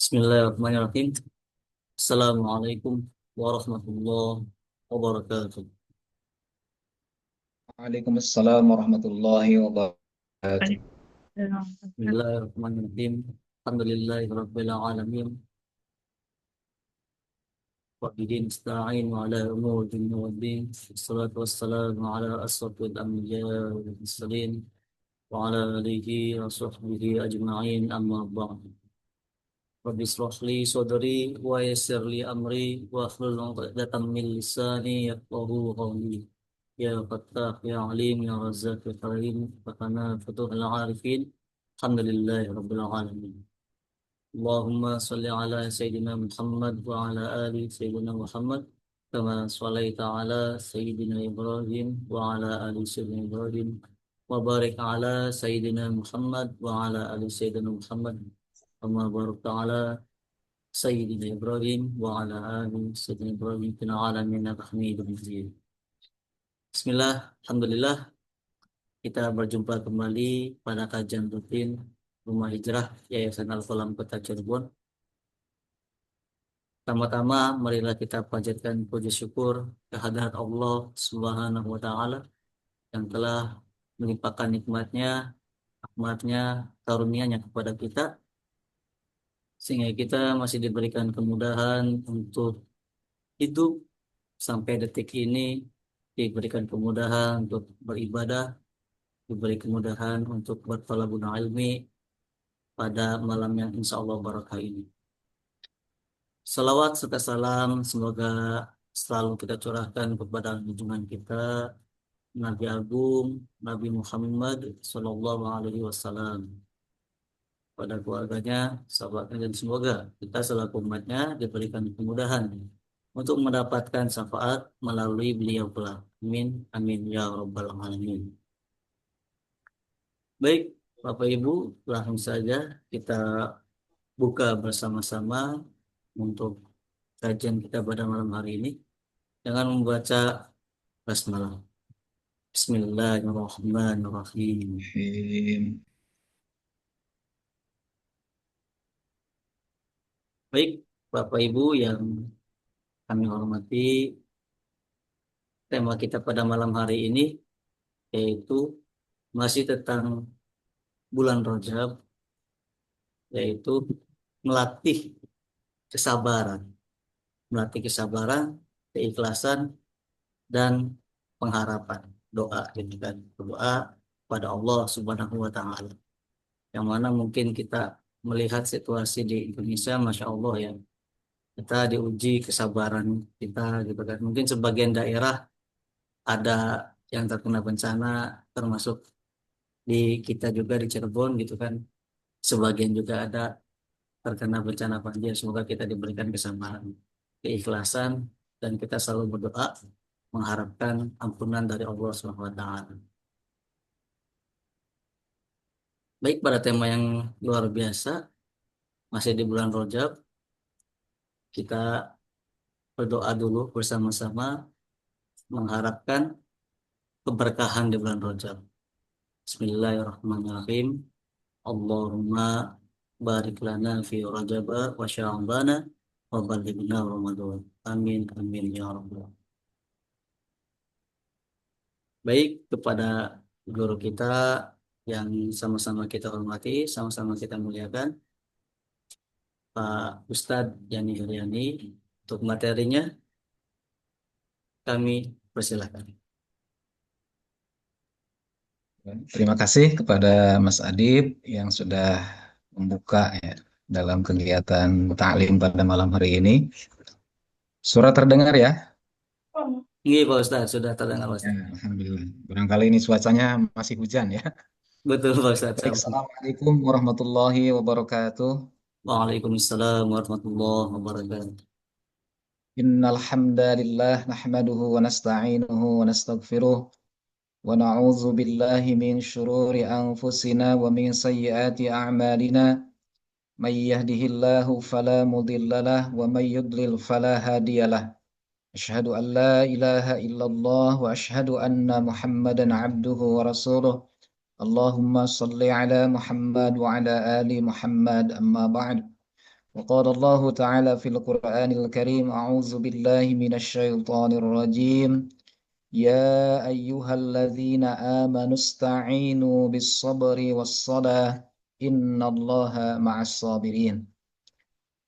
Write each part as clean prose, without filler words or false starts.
Bismillahirrahmanirrahim. Assalamualaikum warahmatullahi wabarakatuh. Waalaikumsalam warahmatullahi wabarakatuh. Bismillahirrahmanirrahim. Alhamdulillahirabbil alamin. Wa bihi nasta'in wa ala umuri dunya waddin. Wassalatu wassalamu ala asrofil anbiya wal mursalin wa ala alihi wa sahbihi ajma'in amma ba'd. Rabbi ishrah li sadri wa yassir li amri wa hlul 'uqdatam min lisani yafqahu qawli. Ya Fattah, Ya Alim, Ya Razzaq, Ya Karim, Fatana Futuhul Arifin. Alhamdulillahi Rabbil Alamin. Allahumma salli ala Sayyidina Muhammad wa ala ali Sayyidina Muhammad. Kama sallaita ala Sayyidina Ibrahim wa ala ali Sayyidina Ibrahim. Wa barik ala Sayyidina Muhammad wa ala ali Sayyidina Muhammad. Kama barakta ala Sayyidina Ibrahim wa ala ali Sayyidina Ibrahim fil alamin innaka Hamidum Majid. Bismillah, Alhamdulillah, kita berjumpa kembali pada kajian rutin Rumah Hijrah Yayasan Al-Falah Kota Cirebon. Pertama-tama, marilah kita panjatkan puji syukur kehadirat Allah Subhanahu wa Ta'ala yang telah melimpahkan nikmatnya, rahmatnya, karunia-Nya kepada kita, sehingga kita masih diberikan kemudahan untuk hidup sampai detik ini, diberikan kemudahan untuk beribadah, diberi kemudahan untuk bertalabun ilmi pada malam yang insya Allah barakah ini. Salawat serta salam semoga selalu kita curahkan kepada junjungan kita Nabi Agung Nabi Muhammad Sallallahu Alaihi Wasallam, pada keluarganya, sahabatnya, dan semoga kita selaku umatnya diberikan kemudahan untuk mendapatkan syafaat melalui beliau pula. Amin, amin ya rabbal alamin. Baik, Bapak Ibu, langsung saja kita buka bersama-sama untuk kajian kita pada malam hari ini dengan membaca basmalah. Bismillahirrahmanirrahim. Baik, Bapak Ibu yang kami hormati, tema kita pada malam hari ini yaitu masih tentang bulan Rajab, yaitu melatih kesabaran, keikhlasan, dan pengharapan. Doa, gitu kan, doa pada Allah Subhanahu wa Ta'ala. Yang mana mungkin kita melihat situasi di Indonesia, Masya Allah ya, kita diuji kesabaran kita, gitu kan. Mungkin sebagian daerah ada yang terkena bencana, termasuk di kita juga di Cirebon, gitu kan. Sebagian juga ada terkena bencana banjir. Semoga kita diberikan kesabaran, keikhlasan, dan kita selalu berdoa mengharapkan ampunan dari Allah Subhanahu wa Ta'ala. Baik, pada tema yang luar biasa, masih di bulan Rajab, kita berdoa dulu bersama-sama mengharapkan keberkahan di bulan Rajab. Bismillahirrahmanirrahim. Allahumma barik lana fi Rajab wa Sya'bana wa ballighna Ramadan. Amin, amin ya rabbal. Baik, kepada guru kita yang sama-sama kita hormati, sama-sama kita muliakan, Pak Ustadz Yani Heriani, untuk materinya kami persilahkan. Terima kasih kepada Mas Adib yang sudah membuka ya, dalam kegiatan taklim pada malam hari ini. Surat terdengar ya? Iya Pak Ustadz, sudah terdengar Pak Ya, Ustadz. Alhamdulillah. Barangkali ini cuacanya masih hujan ya. Betul Pak Ustadz. Baik, Assalamualaikum warahmatullahi wabarakatuh. Waalaikumsalam warahmatullahi wabarakatuh. Innal hamdalillah nahmaduhu wa nasta'inuhu wa nastaghfiruh wa na'udzu billahi min syururi anfusina wa min sayyiati a'malina. من يهده الله فلا مضل له ومن يضلل فلا هادي له أشهد أن لا إله إلا الله وأشهد أن محمدا عبده ورسوله اللهم صل على محمد وعلى آل محمد أما بعد وقال الله تعالى في القرآن الكريم أعوذ بالله من الشيطان الرجيم يا أيها الذين آمنوا استعينوا بالصبر والصلاة إن الله مع الصابرين.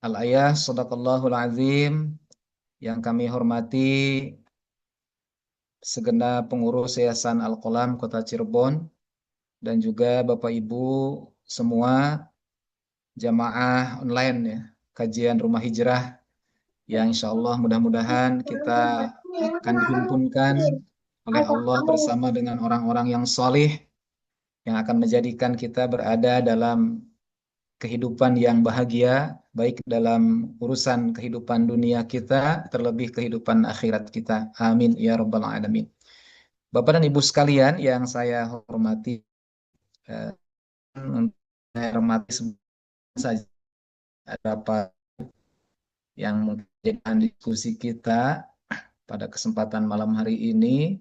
Al-ayah Sadaqallahul Azim. Yang kami hormati segenap pengurus Yayasan Al-Qalam Kota Cirebon dan juga Bapak Ibu semua jamaah online ya, kajian Rumah Hijrah yang insya Allah mudah-mudahan kita akan dihimpunkan oleh Allah bersama dengan orang-orang yang solih yang akan menjadikan kita berada dalam kehidupan yang bahagia, baik dalam urusan kehidupan dunia kita, terlebih kehidupan akhirat kita. Amin ya rabbal alamin. Bapak dan Ibu sekalian yang saya hormati, eh, saya hormati saja ada apa yang menjadi diskusi kita pada kesempatan malam hari ini,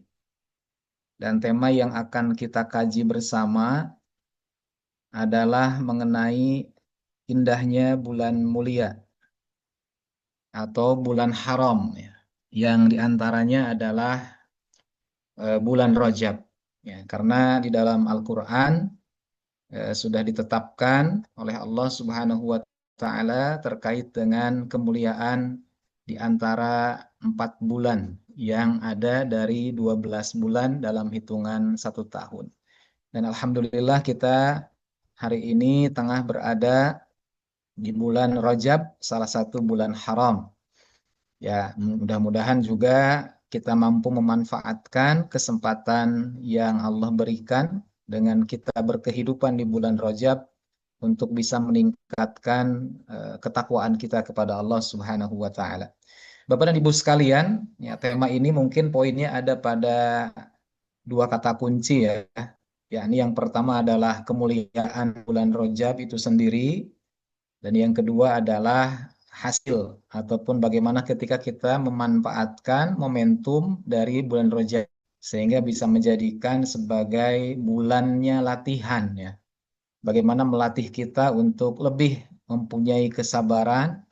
dan tema yang akan kita kaji bersama adalah mengenai indahnya bulan mulia atau bulan haram ya, yang diantaranya adalah bulan Rajab ya, karena di dalam Al-Quran sudah ditetapkan oleh Allah Subhanahu wa Ta'ala terkait dengan kemuliaan di antara 4 bulan yang ada dari 12 bulan dalam hitungan 1 tahun. Dan Alhamdulillah kita hari ini tengah berada di bulan Rajab, salah satu bulan haram. Ya, mudah-mudahan juga kita mampu memanfaatkan kesempatan yang Allah berikan dengan kita berkehidupan di bulan Rajab untuk bisa meningkatkan ketakwaan kita kepada Allah Subhanahu wa Ta'ala. Bapak dan Ibu sekalian, ya, tema ini mungkin poinnya ada pada 2 kata kunci ya. Yakni yang pertama adalah kemuliaan bulan Rajab itu sendiri, dan yang kedua adalah hasil ataupun bagaimana ketika kita memanfaatkan momentum dari bulan Rajab sehingga bisa menjadikan sebagai bulannya latihan ya. Bagaimana melatih kita untuk lebih mempunyai kesabaran,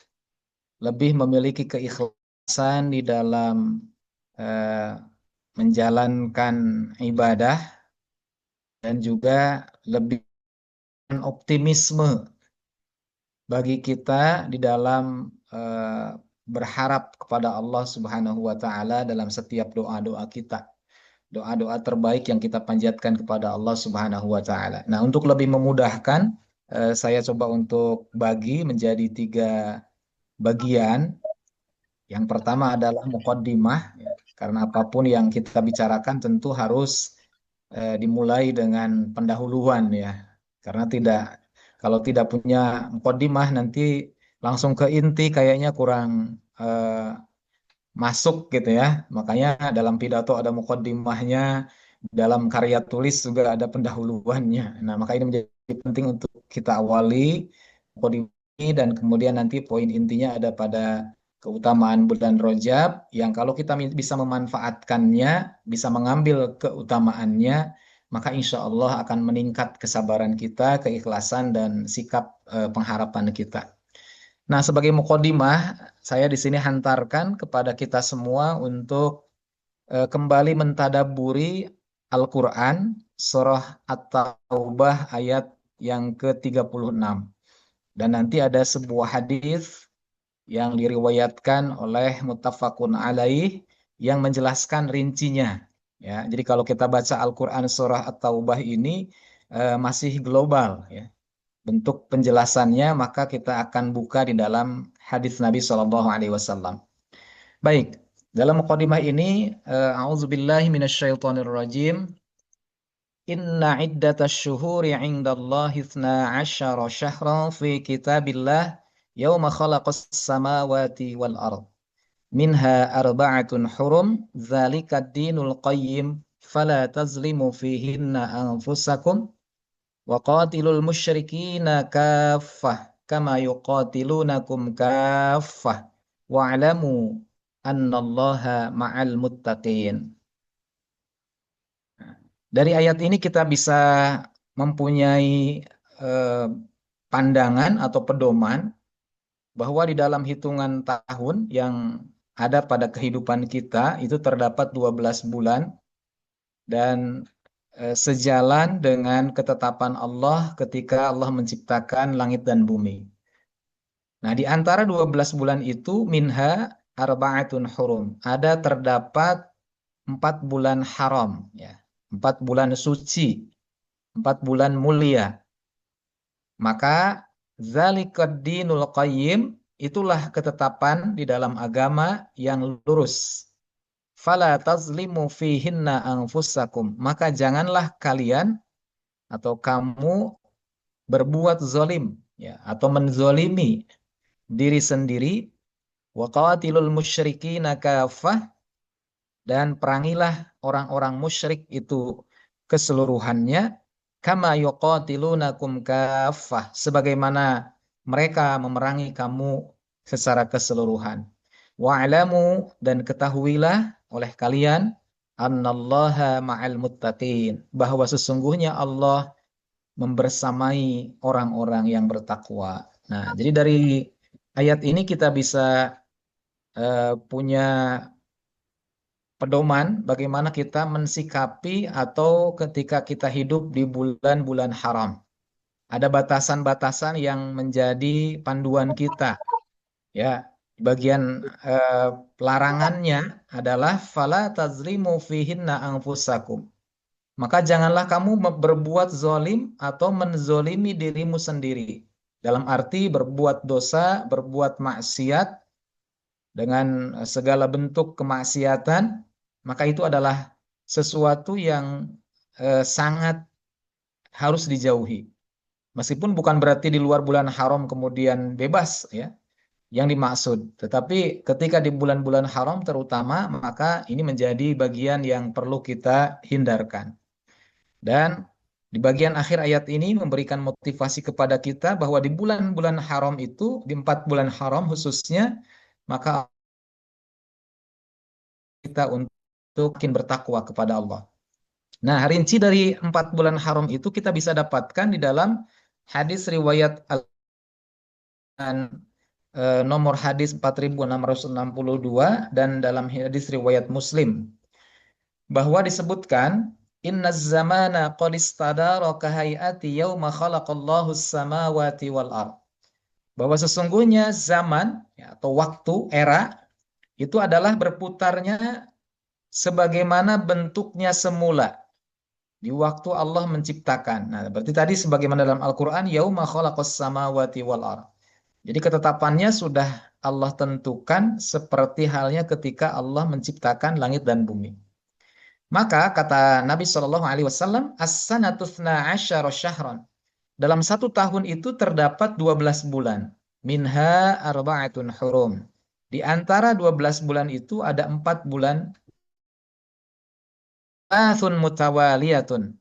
lebih memiliki keikhlasan di dalam eh, menjalankan ibadah, dan juga lebih optimisme bagi kita di dalam eh, berharap kepada Allah Subhanahu wa Ta'ala dalam setiap doa-doa kita. Doa-doa terbaik yang kita panjatkan kepada Allah Subhanahu wa Ta'ala. Nah, untuk lebih memudahkan, saya coba untuk bagi menjadi 3 bagian. Yang pertama adalah muqaddimah, ya. Karena apapun yang kita bicarakan tentu harus dimulai dengan pendahuluan ya. Karena kalau tidak punya muqaddimah nanti langsung ke inti kayaknya kurang masuk gitu ya. Makanya dalam pidato ada muqaddimahnya, dalam karya tulis juga ada pendahuluannya. Nah, maka ini menjadi penting untuk kita awali muqaddimah ini, dan kemudian nanti poin intinya ada pada keutamaan bulan Rajab yang kalau kita bisa memanfaatkannya, bisa mengambil keutamaannya, maka insya Allah akan meningkat kesabaran kita, keikhlasan, dan sikap pengharapan kita. Nah, sebagai muqaddimah, saya di sini hantarkan kepada kita semua untuk kembali mentadaburi Al-Quran, surah At-Taubah ayat yang ke-36. Dan nanti ada sebuah hadis yang diriwayatkan oleh muttafaqun alaih yang menjelaskan rincinya. Ya, jadi kalau kita baca Al-Quran surah At-Taubah ini masih global ya bentuk penjelasannya, maka kita akan buka di dalam hadis Nabi Shallallahu Alaihi Wasallam. Baik, dalam mukadimah ini, A'udzubillahi minasyaitonirrajim. Inna iddatasy syuhuri 'indallahi 12 syahran fi kitabillah yauma khalaqas samawati wal ard. Minha arba'atun hurum, dzalikad dinul qayyim, fala tazlimu fihinna anfusakum wa qatilul musyrikina kaffah kama yuqatilunakum kaffah wa'lamu annallaha ma'al muttaqin. Dari ayat ini kita bisa mempunyai eh, pandangan atau pedoman bahwa di dalam hitungan tahun yang ada pada kehidupan kita itu terdapat 12 bulan dan sejalan dengan ketetapan Allah ketika Allah menciptakan langit dan bumi. Nah, di antara 12 bulan itu minha arba'atun hurum. Ada terdapat 4 bulan haram, ya. 4 bulan suci, 4 bulan mulia. Maka zalikad dinul qayyim, itulah ketetapan di dalam agama yang lurus. Fala tazlimu fihinna anfusakum. Maka janganlah kalian atau kamu berbuat zolim, ya, atau menzolimi diri sendiri. Wa qatilul musyrikina kafah, dan perangilah orang-orang musyrik itu keseluruhannya, kama yuqatilunakum kafah, sebagaimana mereka memerangi kamu secara keseluruhan. Wa'lamu, dan ketahuilah oleh kalian, annallaha ma'al muttaqin, bahwa sesungguhnya Allah membersamai orang-orang yang bertakwa. Nah, jadi dari ayat ini kita bisa punya pedoman bagaimana kita mensikapi atau ketika kita hidup di bulan-bulan haram. Ada batasan-batasan yang menjadi panduan kita. Ya, bagian eh, larangannya adalah fala tazlimu fihinna anfusakum. Maka janganlah kamu berbuat zolim atau menzolimi dirimu sendiri. Dalam arti berbuat dosa, berbuat maksiat dengan segala bentuk kemaksiatan, maka itu adalah sesuatu yang sangat harus dijauhi. Meskipun bukan berarti di luar bulan haram kemudian bebas, ya, yang dimaksud. Tetapi ketika di bulan-bulan haram terutama, maka ini menjadi bagian yang perlu kita hindarkan. Dan di bagian akhir ayat ini memberikan motivasi kepada kita bahwa di bulan-bulan haram itu, di 4 bulan haram khususnya, maka kita untuk makin bertakwa kepada Allah. Nah, rinci dari 4 bulan haram itu kita bisa dapatkan di dalam hadis riwayat nomor hadis 4662 dan dalam hadis riwayat Muslim, bahwa disebutkan inna zamana qad istadara kahayati yauma khalaqallahu samawati wal ard, bahwa sesungguhnya zaman, ya, atau waktu, era itu adalah berputarnya sebagaimana bentuknya semula di waktu Allah menciptakan. Nah, berarti tadi sebagaimana dalam Al-Qur'an yauma khalaqas samawati wal ard. Jadi ketetapannya sudah Allah tentukan seperti halnya ketika Allah menciptakan langit dan bumi. Maka kata Nabi Shallallahu Alaihi Wasallam, as-sanatu asyara syahran. Dalam 1 tahun itu terdapat 12 bulan. Minha arba'atun hurum. Di antara 12 bulan itu ada 4 bulan. Athun mutawaliyatun.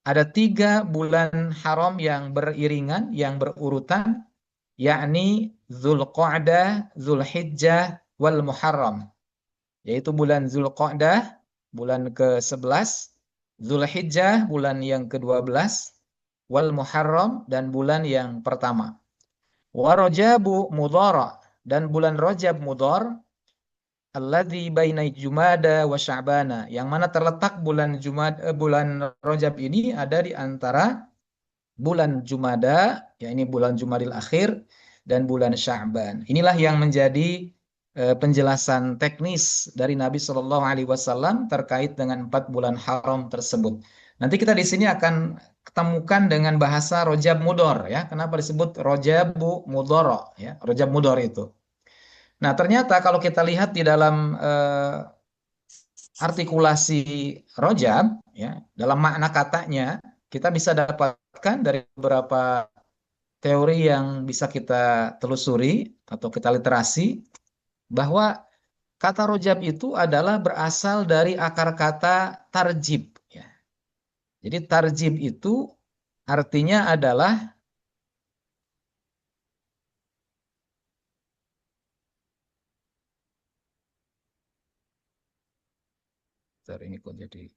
Ada 3 bulan haram yang beriringan, yang berurutan, yakni Zulqa'dah, Zulhijjah, wal Muharram. Yaitu bulan Zulqa'dah, bulan ke-11, Zulhijjah, bulan yang ke-12, wal Muharram, dan bulan yang pertama. Wa Rajabu Mudhara, dan bulan Rajab Mudhar, alladzi baina Jumada wa Sya'bana, yang mana terletak bulan Rajab ini ada di antara bulan Jumada, ya ini bulan Jumadil Akhir, dan bulan Sya'ban. Inilah yang menjadi penjelasan teknis dari Nabi Shallallahu Alaihi Wasallam terkait dengan 4 bulan haram tersebut. Nanti kita di sini akan ketemukan dengan bahasa Rojab Mudor, ya. Kenapa disebut Rojabu Mudoro, ya, Rojab Mudor itu. Nah, ternyata kalau kita lihat di dalam artikulasi Rojab, ya, dalam makna katanya kita bisa dapatkan dari beberapa teori yang bisa kita telusuri atau kita literasi, bahwa kata rojab itu adalah berasal dari akar kata tarjib, ya. Jadi tarjib itu artinya adalah, ini kok jadi,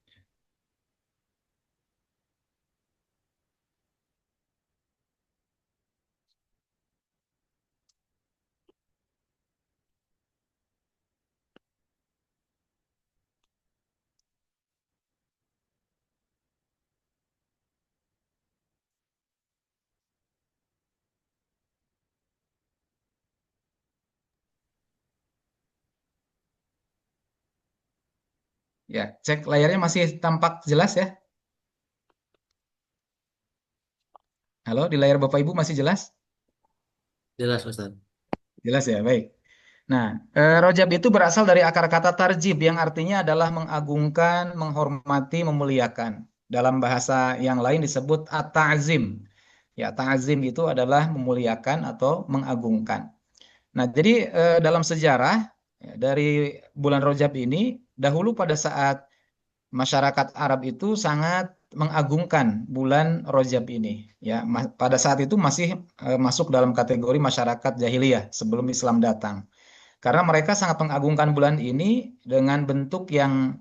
Ya, cek layarnya masih tampak jelas ya. Halo, di layar Bapak Ibu masih jelas? Jelas Ustaz. Jelas ya, baik. Nah, rojab itu berasal dari akar kata tarjib yang artinya adalah mengagungkan, menghormati, memuliakan. Dalam bahasa yang lain disebut at-ta'zim. Ya, ta'zim itu adalah memuliakan atau mengagungkan. Nah, jadi dalam sejarah ya, dari bulan Rajab ini dahulu pada saat masyarakat Arab itu sangat mengagungkan bulan Rajab ini. Ya, pada saat itu masih masuk dalam kategori masyarakat jahiliyah sebelum Islam datang. Karena mereka sangat mengagungkan bulan ini dengan bentuk yang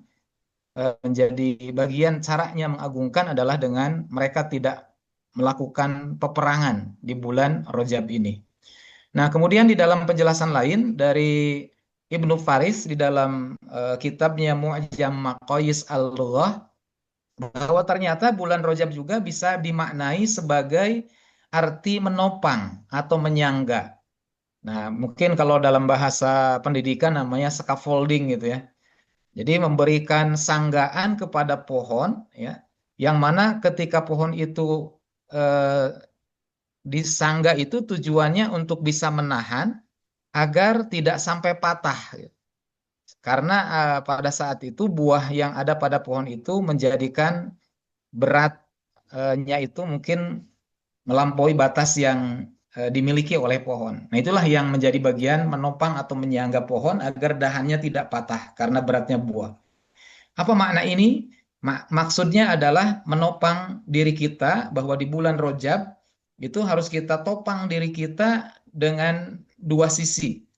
menjadi bagian caranya mengagungkan adalah dengan mereka tidak melakukan peperangan di bulan Rajab ini. Nah, kemudian di dalam penjelasan lain dari Ibnu Faris di dalam kitabnya Mu'jam Maqayis Al-Lughah bahwa ternyata bulan Rajab juga bisa dimaknai sebagai arti menopang atau menyangga. Nah, mungkin kalau dalam bahasa pendidikan namanya scaffolding gitu ya. Jadi memberikan sanggaan kepada pohon ya, yang mana ketika pohon itu eh, disangga itu tujuannya untuk bisa menahan agar tidak sampai patah. Karena pada saat itu buah yang ada pada pohon itu menjadikan beratnya itu mungkin melampaui batas yang dimiliki oleh pohon. Nah, itulah yang menjadi bagian menopang atau menyangga pohon agar dahannya tidak patah karena beratnya buah. Apa makna ini? Maksudnya adalah menopang diri kita bahwa di bulan Rajab itu harus kita topang diri kita dengan dua sisi.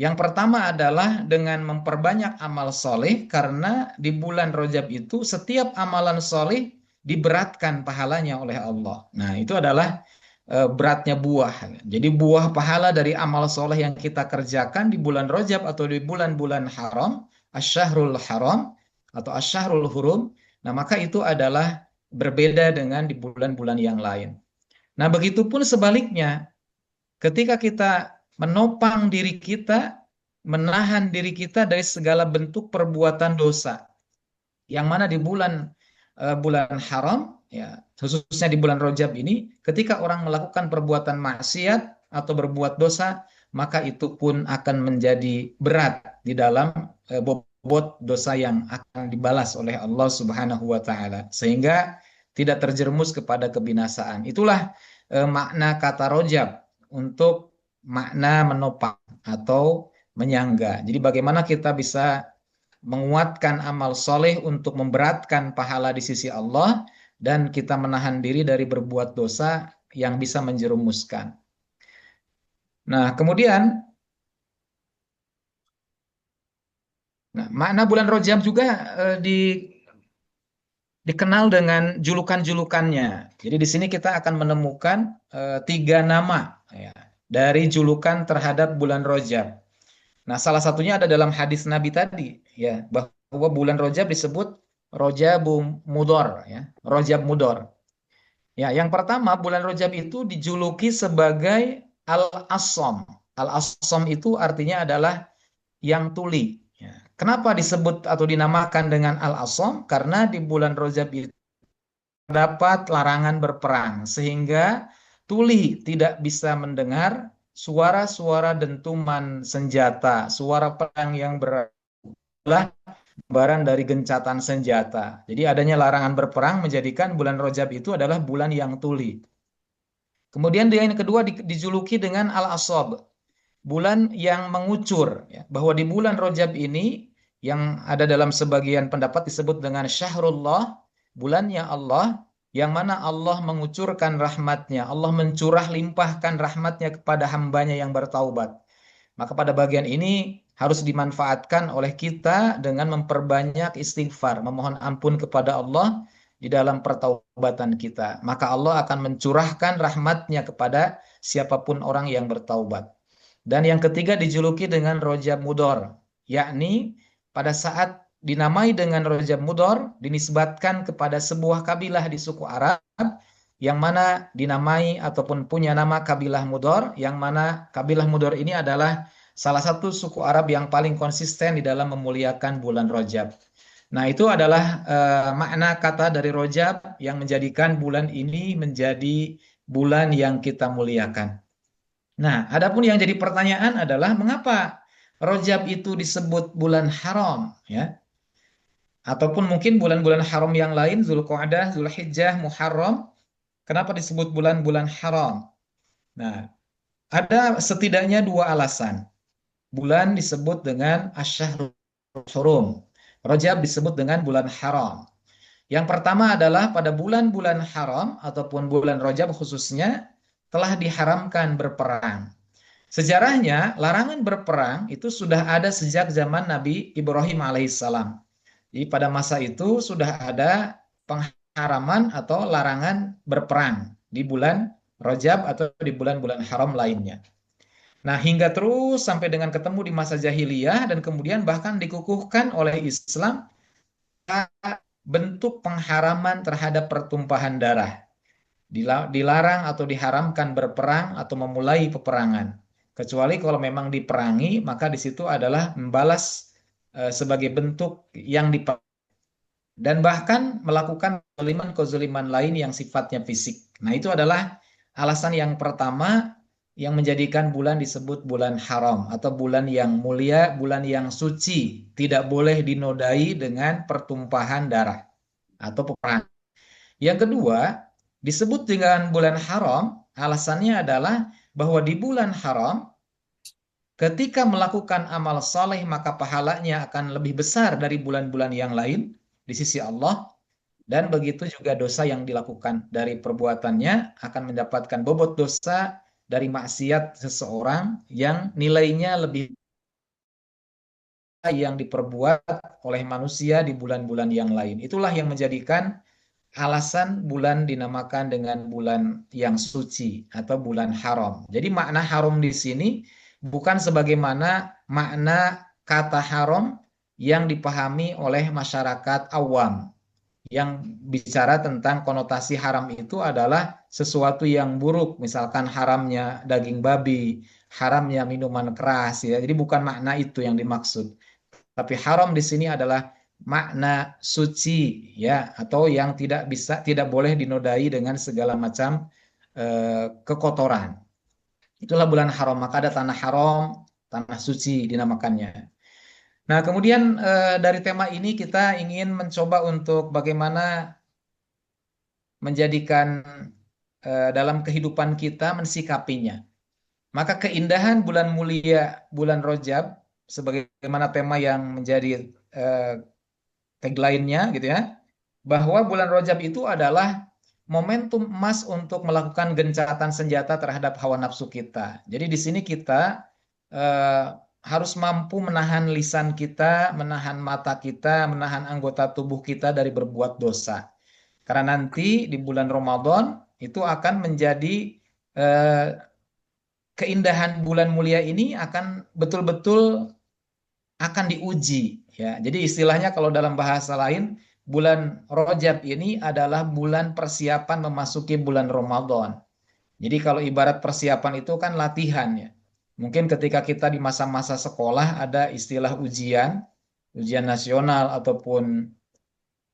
Yang pertama adalah dengan memperbanyak amal soleh karena di bulan Rajab itu setiap amalan soleh diberatkan pahalanya oleh Allah. Nah, itu adalah beratnya buah. Jadi buah pahala dari amal soleh yang kita kerjakan di bulan Rajab atau di bulan-bulan haram, asyahrul haram atau asyahrul hurum, nah maka itu adalah berbeda dengan di bulan-bulan yang lain. Nah, begitupun sebaliknya, ketika kita menopang diri kita, menahan diri kita dari segala bentuk perbuatan dosa, yang mana di bulan haram ya khususnya di bulan Rajab ini ketika orang melakukan perbuatan maksiat atau berbuat dosa maka itu pun akan menjadi berat di dalam bobot dosa yang akan dibalas oleh Allah Subhanahu wa taala sehingga tidak terjerumus kepada kebinasaan. Itulah makna kata Rajab untuk makna menopang atau menyangga. Jadi bagaimana kita bisa menguatkan amal soleh untuk memberatkan pahala di sisi Allah dan kita menahan diri dari berbuat dosa yang bisa menjerumuskan. Nah, kemudian makna bulan Rajab juga dikenal dengan julukan-julukannya. Jadi di sini kita akan menemukan tiga nama ya, dari julukan terhadap bulan Rajab. Nah, salah satunya ada dalam hadis Nabi tadi, ya, bahwa bulan Rajab disebut Rajabul Mudhar, ya, Rajab Mudhar. Ya, yang pertama bulan Rajab itu dijuluki sebagai Al-Asam. Al-Asam itu artinya adalah yang tuli. Ya. Kenapa disebut atau dinamakan dengan Al-Asam? Karena di bulan Rajab itu terdapat larangan berperang, sehingga tuli tidak bisa mendengar suara-suara dentuman senjata, suara perang yang berat gambaran dari gencatan senjata. Jadi adanya larangan berperang menjadikan bulan Rajab itu adalah bulan yang tuli. Kemudian dia yang kedua dijuluki dengan Al-Asab, bulan yang mengucur. Ya. Bahwa di bulan Rajab ini yang ada dalam sebagian pendapat disebut dengan Syahrullah, bulannya Allah, yang mana Allah mengucurkan rahmatnya, Allah mencurah limpahkan rahmatnya kepada hambanya yang bertaubat. Maka pada bagian ini harus dimanfaatkan oleh kita dengan memperbanyak istighfar, memohon ampun kepada Allah di dalam pertaubatan kita. Maka Allah akan mencurahkan rahmatnya kepada siapapun orang yang bertaubat. Dan yang ketiga dijuluki dengan Rajab Mudhar, yakni pada saat dinamai dengan Rajab Mudhar dinisbatkan kepada sebuah kabilah di suku Arab yang mana dinamai ataupun punya nama kabilah Mudhar, yang mana kabilah Mudhar ini adalah salah satu suku Arab yang paling konsisten di dalam memuliakan bulan Rajab. Nah, itu adalah makna kata dari Rajab yang menjadikan bulan ini menjadi bulan yang kita muliakan. Nah, adapun yang jadi pertanyaan adalah mengapa Rajab itu disebut bulan haram, ya? Ataupun mungkin bulan-bulan haram yang lain, Zulqa'dah, Zulhijjah, Muharram, kenapa disebut bulan-bulan haram? Nah, ada setidaknya dua alasan. Bulan disebut dengan Asyhurul Hurum. Rajab disebut dengan bulan haram. Yang pertama adalah pada bulan-bulan haram ataupun bulan Rajab khususnya telah diharamkan berperang. Sejarahnya, larangan berperang itu sudah ada sejak zaman Nabi Ibrahim alaihissalam. Jadi pada masa itu sudah ada pengharaman atau larangan berperang di bulan Rajab atau di bulan-bulan haram lainnya. Nah, hingga terus sampai dengan ketemu di masa jahiliyah dan kemudian bahkan dikukuhkan oleh Islam bentuk pengharaman terhadap pertumpahan darah. Dilarang atau diharamkan berperang atau memulai peperangan. Kecuali kalau memang diperangi, maka di situ adalah membalas sebagai bentuk yang dan bahkan melakukan kezaliman lain yang sifatnya fisik. Nah, itu adalah alasan yang pertama yang menjadikan bulan disebut bulan haram atau bulan yang mulia, bulan yang suci, tidak boleh dinodai dengan pertumpahan darah atau peperangan. Yang kedua, disebut dengan bulan haram, alasannya adalah bahwa di bulan haram ketika melakukan amal saleh maka pahalanya akan lebih besar dari bulan-bulan yang lain di sisi Allah. Dan begitu juga dosa yang dilakukan dari perbuatannya akan mendapatkan bobot dosa dari maksiat seseorang yang nilainya lebih yang diperbuat oleh manusia di bulan-bulan yang lain. Itulah yang menjadikan alasan bulan dinamakan dengan bulan yang suci atau bulan haram. Jadi makna haram di sini bukan sebagaimana makna kata haram yang dipahami oleh masyarakat awam, yang bicara tentang konotasi haram itu adalah sesuatu yang buruk, misalkan haramnya daging babi, haramnya minuman keras, ya. Jadi bukan makna itu yang dimaksud. Tapi haram di sini adalah makna suci, ya, atau yang tidak boleh dinodai dengan segala macam kekotoran. Itulah bulan haram. Maka ada tanah haram, tanah suci dinamakannya. Nah, kemudian dari tema ini kita ingin mencoba untuk bagaimana menjadikan dalam kehidupan kita mensikapinya. Maka keindahan bulan mulia, bulan Rajab, sebagaimana tema yang menjadi tagline-nya gitu ya, bahwa bulan Rajab itu adalah momentum emas untuk melakukan gencatan senjata terhadap hawa nafsu kita. Jadi di sini kita harus mampu menahan lisan kita, menahan mata kita, menahan anggota tubuh kita dari berbuat dosa. Karena nanti di bulan Ramadan itu akan menjadi eh, keindahan bulan mulia ini akan betul-betul akan diuji, ya. Jadi istilahnya kalau dalam bahasa lain, bulan Rajab ini adalah bulan persiapan memasuki bulan Ramadan. Jadi kalau ibarat persiapan itu kan latihan, ya. Mungkin ketika kita di masa-masa sekolah ada istilah ujian, ujian nasional ataupun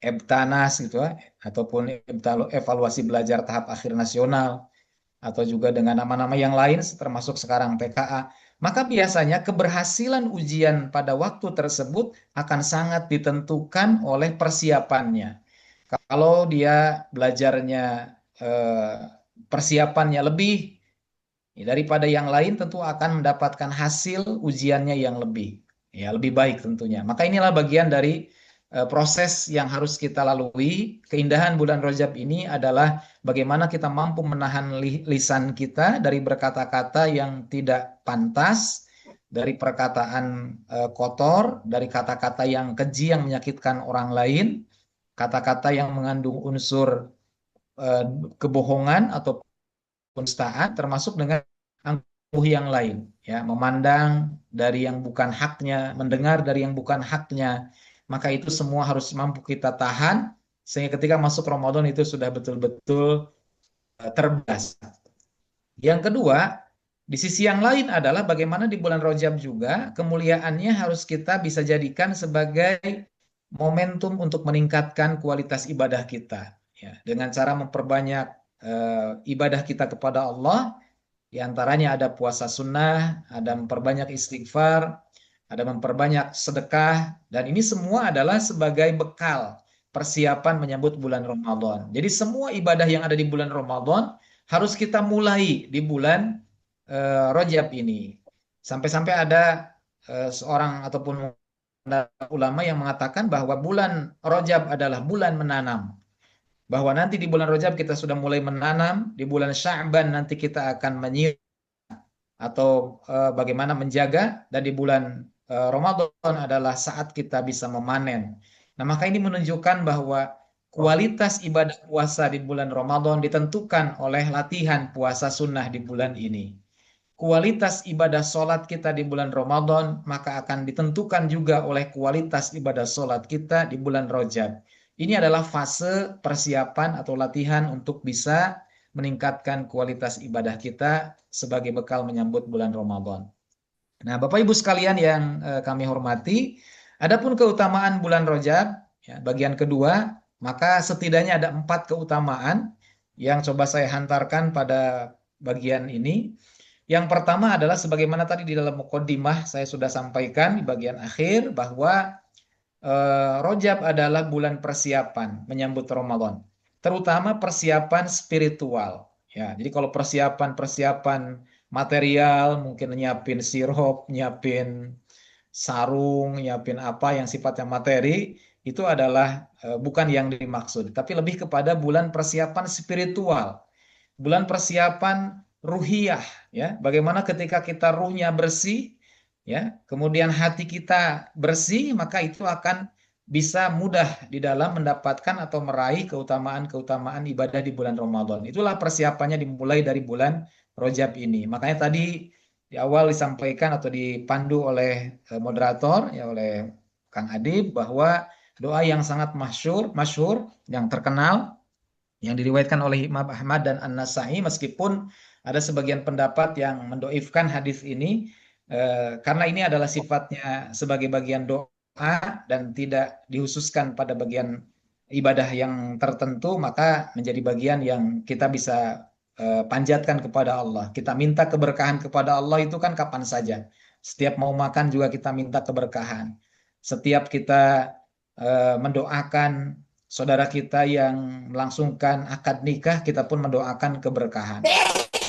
EBTANAS gitu ya, ataupun evaluasi belajar tahap akhir nasional, atau juga dengan nama-nama yang lain termasuk sekarang PKA, maka biasanya keberhasilan ujian pada waktu tersebut akan sangat ditentukan oleh persiapannya. Kalau dia belajarnya eh, persiapannya lebih daripada yang lain, tentu akan mendapatkan hasil ujiannya yang lebih, ya, lebih baik tentunya. Maka inilah bagian dari proses yang harus kita lalui. Keindahan bulan Rajab ini adalah bagaimana kita mampu menahan lisan kita dari berkata-kata yang tidak pantas, dari perkataan kotor, dari kata-kata yang keji yang menyakitkan orang lain, kata-kata yang mengandung unsur eh, kebohongan atau penistaan, termasuk dengan angkuh yang lain, ya, memandang dari yang bukan haknya, mendengar dari yang bukan haknya, maka itu semua harus mampu kita tahan sehingga ketika masuk Ramadan itu sudah betul-betul terbiasa. Yang kedua, di sisi yang lain adalah bagaimana di bulan Rajab juga kemuliaannya harus kita bisa jadikan sebagai momentum untuk meningkatkan kualitas ibadah kita, ya, dengan cara memperbanyak ibadah kita kepada Allah. Di antaranya ada puasa sunnah, ada memperbanyak istighfar, ada memperbanyak sedekah, dan ini semua adalah sebagai bekal persiapan menyambut bulan Ramadan. Jadi semua ibadah yang ada di bulan Ramadan harus kita mulai di bulan Rajab ini. Sampai-sampai ada seorang ataupun ulama yang mengatakan bahwa bulan Rajab adalah bulan menanam. Bahwa nanti di bulan Rajab kita sudah mulai menanam, di bulan Sya'ban nanti kita akan menyiram atau bagaimana menjaga, dan di bulan Ramadan adalah saat kita bisa memanen. Nah, maka ini menunjukkan bahwa kualitas ibadah puasa di bulan Ramadan ditentukan oleh latihan puasa sunnah di bulan ini. Kualitas ibadah sholat kita di bulan Ramadan maka akan ditentukan juga oleh kualitas ibadah sholat kita di bulan Rajab. Ini adalah fase persiapan atau latihan untuk bisa meningkatkan kualitas ibadah kita sebagai bekal menyambut bulan Ramadan. Nah, Bapak Ibu sekalian yang kami hormati, adapun keutamaan bulan Rajab, ya, bagian kedua, maka setidaknya ada 4 keutamaan yang coba saya hantarkan pada bagian ini. Yang pertama adalah sebagaimana tadi di dalam mukaddimah saya sudah sampaikan di bagian akhir bahwa Rajab adalah bulan persiapan menyambut Ramadan, terutama persiapan spiritual. Ya, jadi kalau persiapan material, mungkin nyiapin sirup, nyiapin sarung, nyiapin apa yang sifatnya materi, itu adalah bukan yang dimaksud, tapi lebih kepada bulan persiapan spiritual, bulan persiapan ruhiyah, ya. Bagaimana ketika kita ruhnya bersih, ya, kemudian hati kita bersih, maka itu akan bisa mudah di dalam mendapatkan atau meraih keutamaan-keutamaan ibadah di bulan Ramadan. Itulah persiapannya dimulai dari bulan Rajab ini. Makanya tadi di awal disampaikan atau dipandu oleh moderator, ya, oleh Kang Adib, bahwa doa yang sangat masyhur, yang terkenal, yang diriwayatkan oleh Imam Ahmad dan An-Nasai, meskipun ada sebagian pendapat yang mendoifkan hadis ini karena ini adalah sifatnya sebagai bagian doa dan tidak dihususkan pada bagian ibadah yang tertentu, maka menjadi bagian yang kita bisa panjatkan kepada Allah. Kita minta keberkahan kepada Allah itu kan kapan saja. Setiap mau makan juga kita minta keberkahan. Setiap kita mendoakan saudara kita yang melangsungkan akad nikah, kita pun mendoakan keberkahan.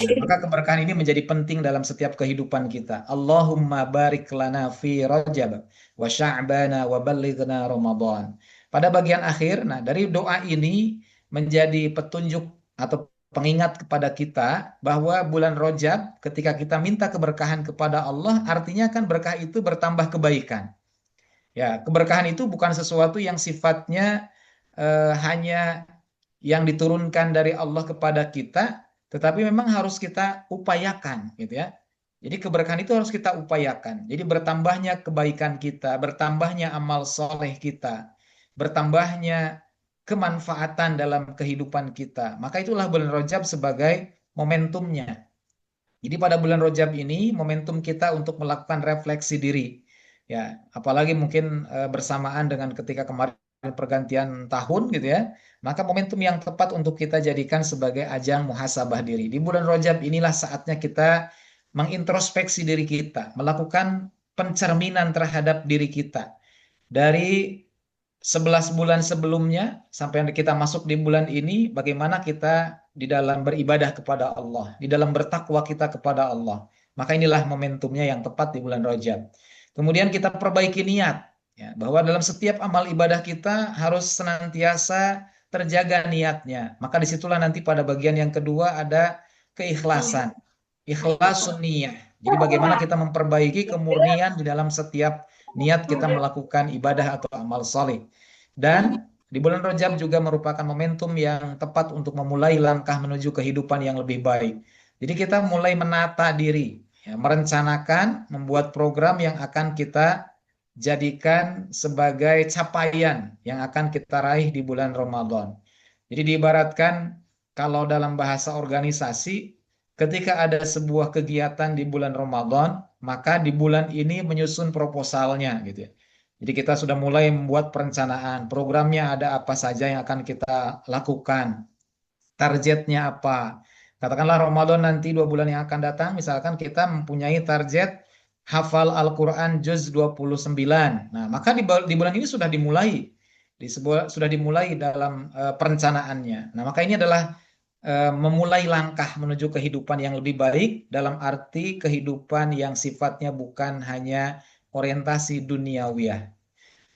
Nah, maka keberkahan ini menjadi penting dalam setiap kehidupan kita. Allahumma barik lana fi Rajab wa Sya'bana wa ballighna Ramadan. Pada bagian akhir, nah, dari doa ini menjadi petunjuk atau pengingat kepada kita bahwa bulan Rajab ketika kita minta keberkahan kepada Allah, artinya kan berkah itu bertambah kebaikan. Ya, keberkahan itu bukan sesuatu yang sifatnya hanya yang diturunkan dari Allah kepada kita, tetapi memang harus kita upayakan, gitu ya. Jadi keberkahan itu harus kita upayakan. Jadi bertambahnya kebaikan kita, bertambahnya amal soleh kita, bertambahnya kemanfaatan dalam kehidupan kita. Maka itulah bulan Rajab sebagai momentumnya. Jadi pada bulan Rajab ini momentum kita untuk melakukan refleksi diri. Ya, apalagi mungkin bersamaan dengan ketika kemarin pergantian tahun gitu ya. Maka momentum yang tepat untuk kita jadikan sebagai ajang muhasabah diri. Di bulan Rajab inilah saatnya kita mengintrospeksi diri kita, melakukan pencerminan terhadap diri kita. Dari 11 bulan sebelumnya sampai kita masuk di bulan ini, bagaimana kita di dalam beribadah kepada Allah, di dalam bertakwa kita kepada Allah. Maka inilah momentumnya yang tepat di bulan Rajab. Kemudian kita perbaiki niat, ya, bahwa dalam setiap amal ibadah kita harus senantiasa terjaga niatnya. Maka disitulah nanti pada bagian yang kedua ada keikhlasan, ikhlasun niyah. Jadi bagaimana kita memperbaiki kemurnian di dalam setiap niat kita melakukan ibadah atau amal saleh. Dan di bulan Rajab juga merupakan momentum yang tepat untuk memulai langkah menuju kehidupan yang lebih baik. Jadi kita mulai menata diri, ya, merencanakan, membuat program yang akan kita jadikan sebagai capaian yang akan kita raih di bulan Ramadan. Jadi diibaratkan kalau dalam bahasa organisasi, ketika ada sebuah kegiatan di bulan Ramadan, maka di bulan ini menyusun proposalnya gitu ya. Jadi kita sudah mulai membuat perencanaan, programnya ada apa saja yang akan kita lakukan, targetnya apa. Katakanlah Ramadan nanti 2 bulan yang akan datang, misalkan kita mempunyai target hafal Al-Quran juz 29. Nah, maka di bulan ini sudah dimulai, sudah dimulai dalam perencanaannya. Nah, maka ini adalah memulai langkah menuju kehidupan yang lebih baik dalam arti kehidupan yang sifatnya bukan hanya orientasi duniawiyah.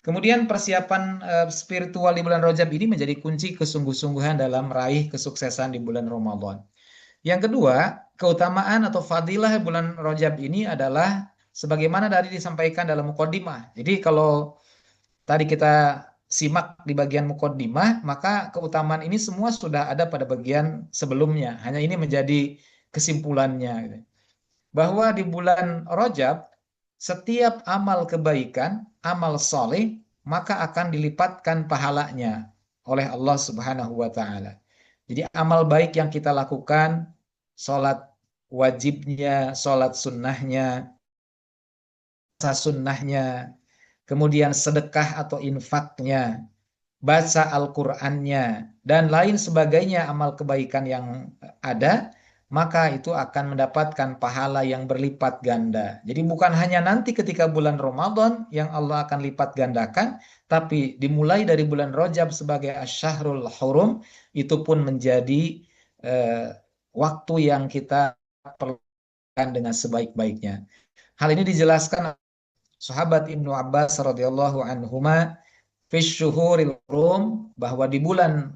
Kemudian persiapan spiritual di bulan Rajab ini menjadi kunci kesungguh-sungguhan dalam meraih kesuksesan di bulan Ramadan. Yang kedua, keutamaan atau fadilah bulan Rajab ini adalah sebagaimana tadi disampaikan dalam mukaddimah. Jadi kalau tadi kita simak di bagian mukaddimah, maka keutamaan ini semua sudah ada pada bagian sebelumnya. Hanya ini menjadi kesimpulannya, gitu. Bahwa di bulan Rajab setiap amal kebaikan, amal soleh, maka akan dilipatkan pahalanya oleh Allah Subhanahu wa Ta'ala. Jadi, amal baik yang kita lakukan, sholat wajibnya, sholat sunnahnya, puasa sunnahnya, kemudian sedekah atau infaknya, baca Al-Qur'annya, dan lain sebagainya amal kebaikan yang ada, maka itu akan mendapatkan pahala yang berlipat ganda. Jadi bukan hanya nanti ketika bulan Ramadan yang Allah akan lipat gandakan, tapi dimulai dari bulan Rajab sebagai Asy-Syahrul Hurum, itu pun menjadi eh, waktu yang kita perlukan dengan sebaik-baiknya. Hal ini dijelaskan sahabat Ibnu Abbas radhiyallahu anhuma fi syuhuril hurum, bahwa di bulan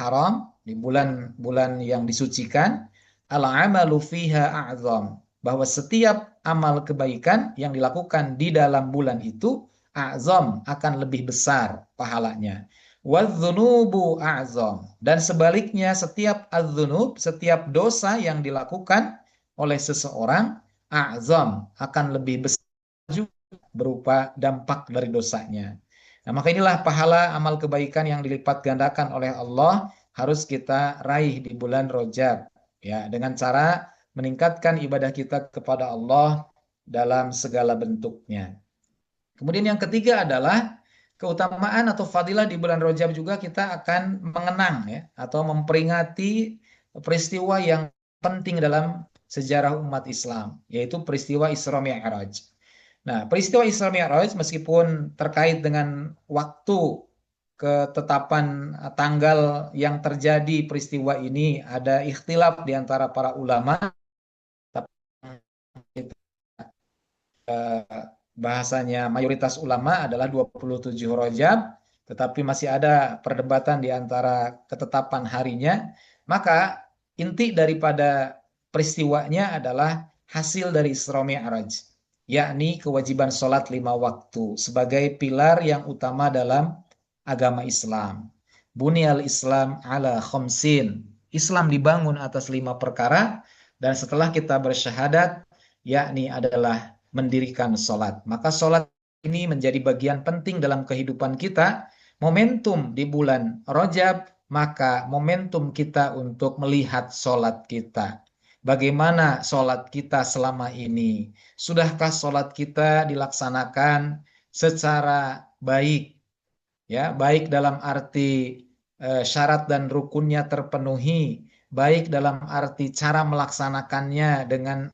haram, di bulan-bulan yang disucikan, al amalu fiha a'zam, bahwa setiap amal kebaikan yang dilakukan di dalam bulan itu a'zam, akan lebih besar pahalanya. Wadzunubu a'zam, dan sebaliknya setiap adzunub, setiap dosa yang dilakukan oleh seseorang, a'zam, akan lebih besar juga berupa dampak dari dosanya. Nah, maka inilah pahala amal kebaikan yang dilipat gandakan oleh Allah harus kita raih di bulan Rajab, ya, dengan cara meningkatkan ibadah kita kepada Allah dalam segala bentuknya. Kemudian yang ketiga adalah keutamaan atau fadilah di bulan Rajab juga kita akan mengenang, ya, atau memperingati peristiwa yang penting dalam sejarah umat Islam, yaitu peristiwa Isra Mi'raj. Nah, peristiwa Isra Mi'raj meskipun terkait dengan waktu ketetapan tanggal yang terjadi peristiwa ini ada ikhtilaf di antara para ulama, tapi bahasanya mayoritas ulama adalah 27 Rajab, tetapi masih ada perdebatan di antara ketetapan harinya. Maka inti daripada peristiwanya adalah hasil dari Isra Mi'raj, yakni kewajiban sholat 5 waktu sebagai pilar yang utama dalam agama Islam. Bunyal Islam ala khamsin. Islam dibangun atas 5 perkara, dan setelah kita bersyahadat, yakni adalah mendirikan sholat. Maka sholat ini menjadi bagian penting dalam kehidupan kita. Momentum di bulan Rajab, maka momentum kita untuk melihat sholat kita. Bagaimana sholat kita selama ini? Sudahkah sholat kita dilaksanakan secara baik? Ya, baik dalam arti syarat dan rukunnya terpenuhi, baik dalam arti cara melaksanakannya dengan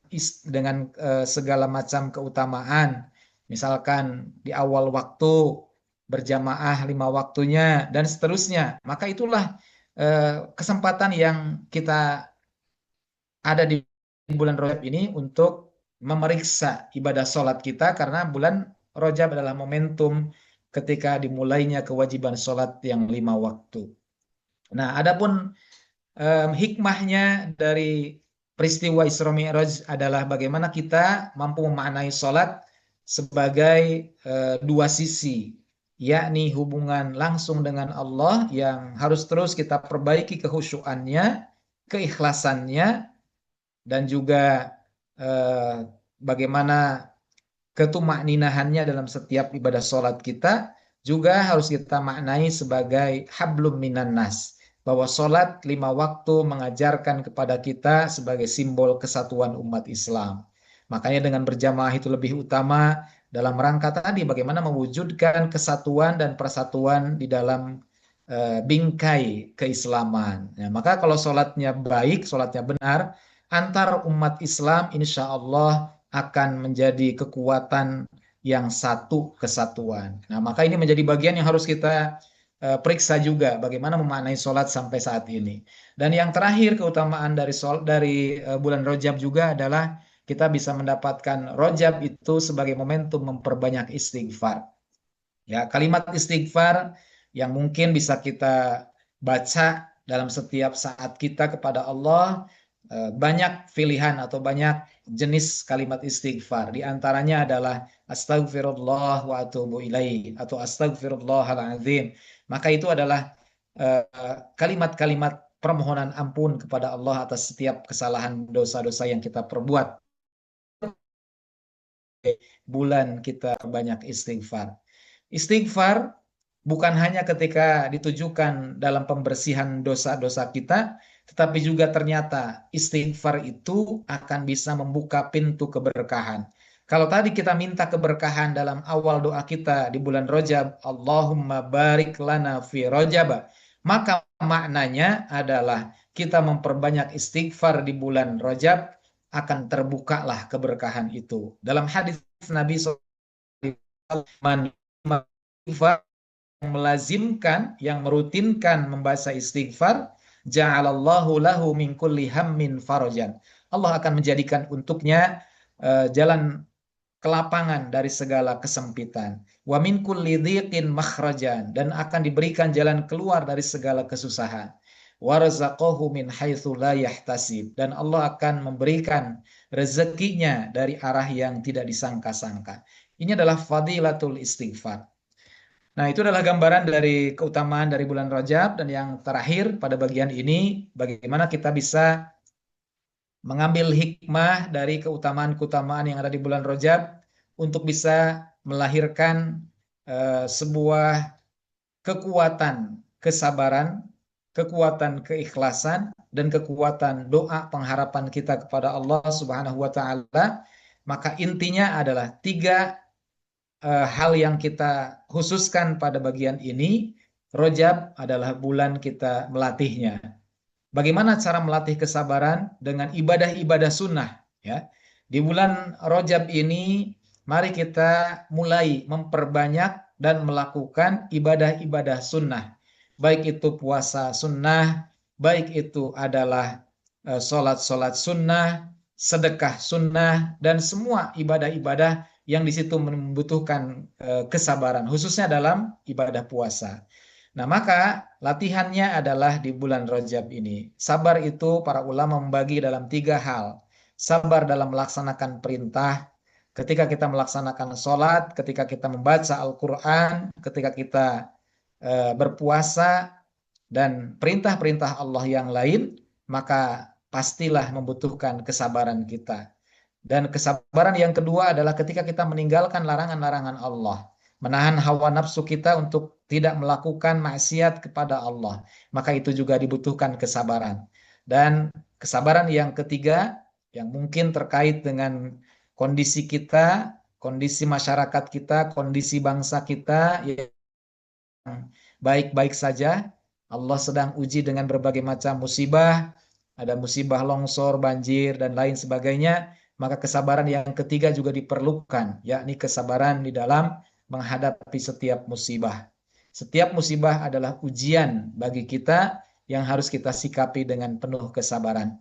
segala macam keutamaan, misalkan di awal waktu berjamaah 5 waktunya dan seterusnya. Maka itulah kesempatan yang kita ada di bulan Rajab ini untuk memeriksa ibadah sholat kita, karena bulan Rajab adalah momentum ketika dimulainya kewajiban sholat yang 5 waktu. Nah, adapun hikmahnya dari peristiwa Isra Mi'raj adalah bagaimana kita mampu memaknai sholat sebagai dua sisi, yakni hubungan langsung dengan Allah yang harus terus kita perbaiki kehusyuannya, keikhlasannya, dan juga bagaimana ketumakninahannya dalam setiap ibadah sholat kita juga harus kita maknai sebagai hablum minan nas, bahwa sholat 5 waktu mengajarkan kepada kita sebagai simbol kesatuan umat Islam. Makanya dengan berjamaah itu lebih utama, dalam rangka tadi bagaimana mewujudkan kesatuan dan persatuan di dalam bingkai keislaman. Ya, maka kalau sholatnya baik, sholatnya benar, antar umat Islam insya Allah akan menjadi kekuatan yang satu kesatuan. Nah, maka ini menjadi bagian yang harus kita periksa juga bagaimana memaknai sholat sampai saat ini. Dan yang terakhir keutamaan dari bulan Rajab juga adalah kita bisa mendapatkan Rajab itu sebagai momentum memperbanyak istighfar. Ya, kalimat istighfar yang mungkin bisa kita baca dalam setiap saat kita kepada Allah, banyak pilihan atau banyak jenis kalimat istighfar. Di antaranya adalah astagfirullah wa atubu ilaih atau astagfirullahaladzim. Maka itu adalah kalimat-kalimat permohonan ampun kepada Allah atas setiap kesalahan dosa-dosa yang kita perbuat. Bulan kita banyak istighfar. Istighfar bukan hanya ketika ditujukan dalam pembersihan dosa-dosa kita, tetapi juga ternyata istighfar itu akan bisa membuka pintu keberkahan. Kalau tadi kita minta keberkahan dalam awal doa kita di bulan Rajab, Allahumma barik lana fi Rajab, maka maknanya adalah kita memperbanyak istighfar di bulan Rajab, akan terbukalah keberkahan itu. Dalam hadis Nabi SAW, yang melazimkan, yang merutinkan membaca istighfar, ja'alallahu lahu min kulli hammin farajan. Allah akan menjadikan untuknya jalan kelapangan dari segala kesempitan. Wa min kulli dhiqin makhrajan, dan akan diberikan jalan keluar dari segala kesusahan. Warzaqahu min haitsu la yahtasib, dan Allah akan memberikan rezekinya dari arah yang tidak disangka-sangka. Ini adalah fadilatul istighfar. Nah, itu adalah gambaran dari keutamaan dari bulan Rajab, dan yang terakhir pada bagian ini, bagaimana kita bisa mengambil hikmah dari keutamaan-keutamaan yang ada di bulan Rajab untuk bisa melahirkan sebuah kekuatan kesabaran, kekuatan keikhlasan, dan kekuatan doa pengharapan kita kepada Allah Subhanahu wa taala. Maka intinya adalah tiga hal yang kita khususkan pada bagian ini. Rajab adalah bulan kita melatihnya. Bagaimana cara melatih kesabaran? Dengan ibadah-ibadah sunnah. Ya. Di bulan Rajab ini, mari kita mulai memperbanyak dan melakukan ibadah-ibadah sunnah. Baik itu puasa sunnah, baik itu adalah sholat-sholat sunnah, sedekah sunnah, dan semua ibadah-ibadah yang di situ membutuhkan kesabaran, khususnya dalam ibadah puasa. Nah, maka latihannya adalah di bulan Rajab ini. Sabar itu para ulama membagi dalam tiga hal. Sabar dalam melaksanakan perintah, ketika kita melaksanakan sholat, ketika kita membaca Al-Quran, ketika kita berpuasa, dan perintah-perintah Allah yang lain, maka pastilah membutuhkan kesabaran kita. Dan kesabaran yang kedua adalah ketika kita meninggalkan larangan-larangan Allah, menahan hawa nafsu kita untuk tidak melakukan maksiat kepada Allah, maka itu juga dibutuhkan kesabaran. Dan kesabaran yang ketiga, yang mungkin terkait dengan kondisi kita, kondisi masyarakat kita, kondisi bangsa kita yang baik-baik saja, Allah sedang uji dengan berbagai macam musibah, ada musibah longsor, banjir, dan lain sebagainya. Maka kesabaran yang ketiga juga diperlukan, yakni kesabaran di dalam menghadapi setiap musibah. Setiap musibah adalah ujian bagi kita yang harus kita sikapi dengan penuh kesabaran.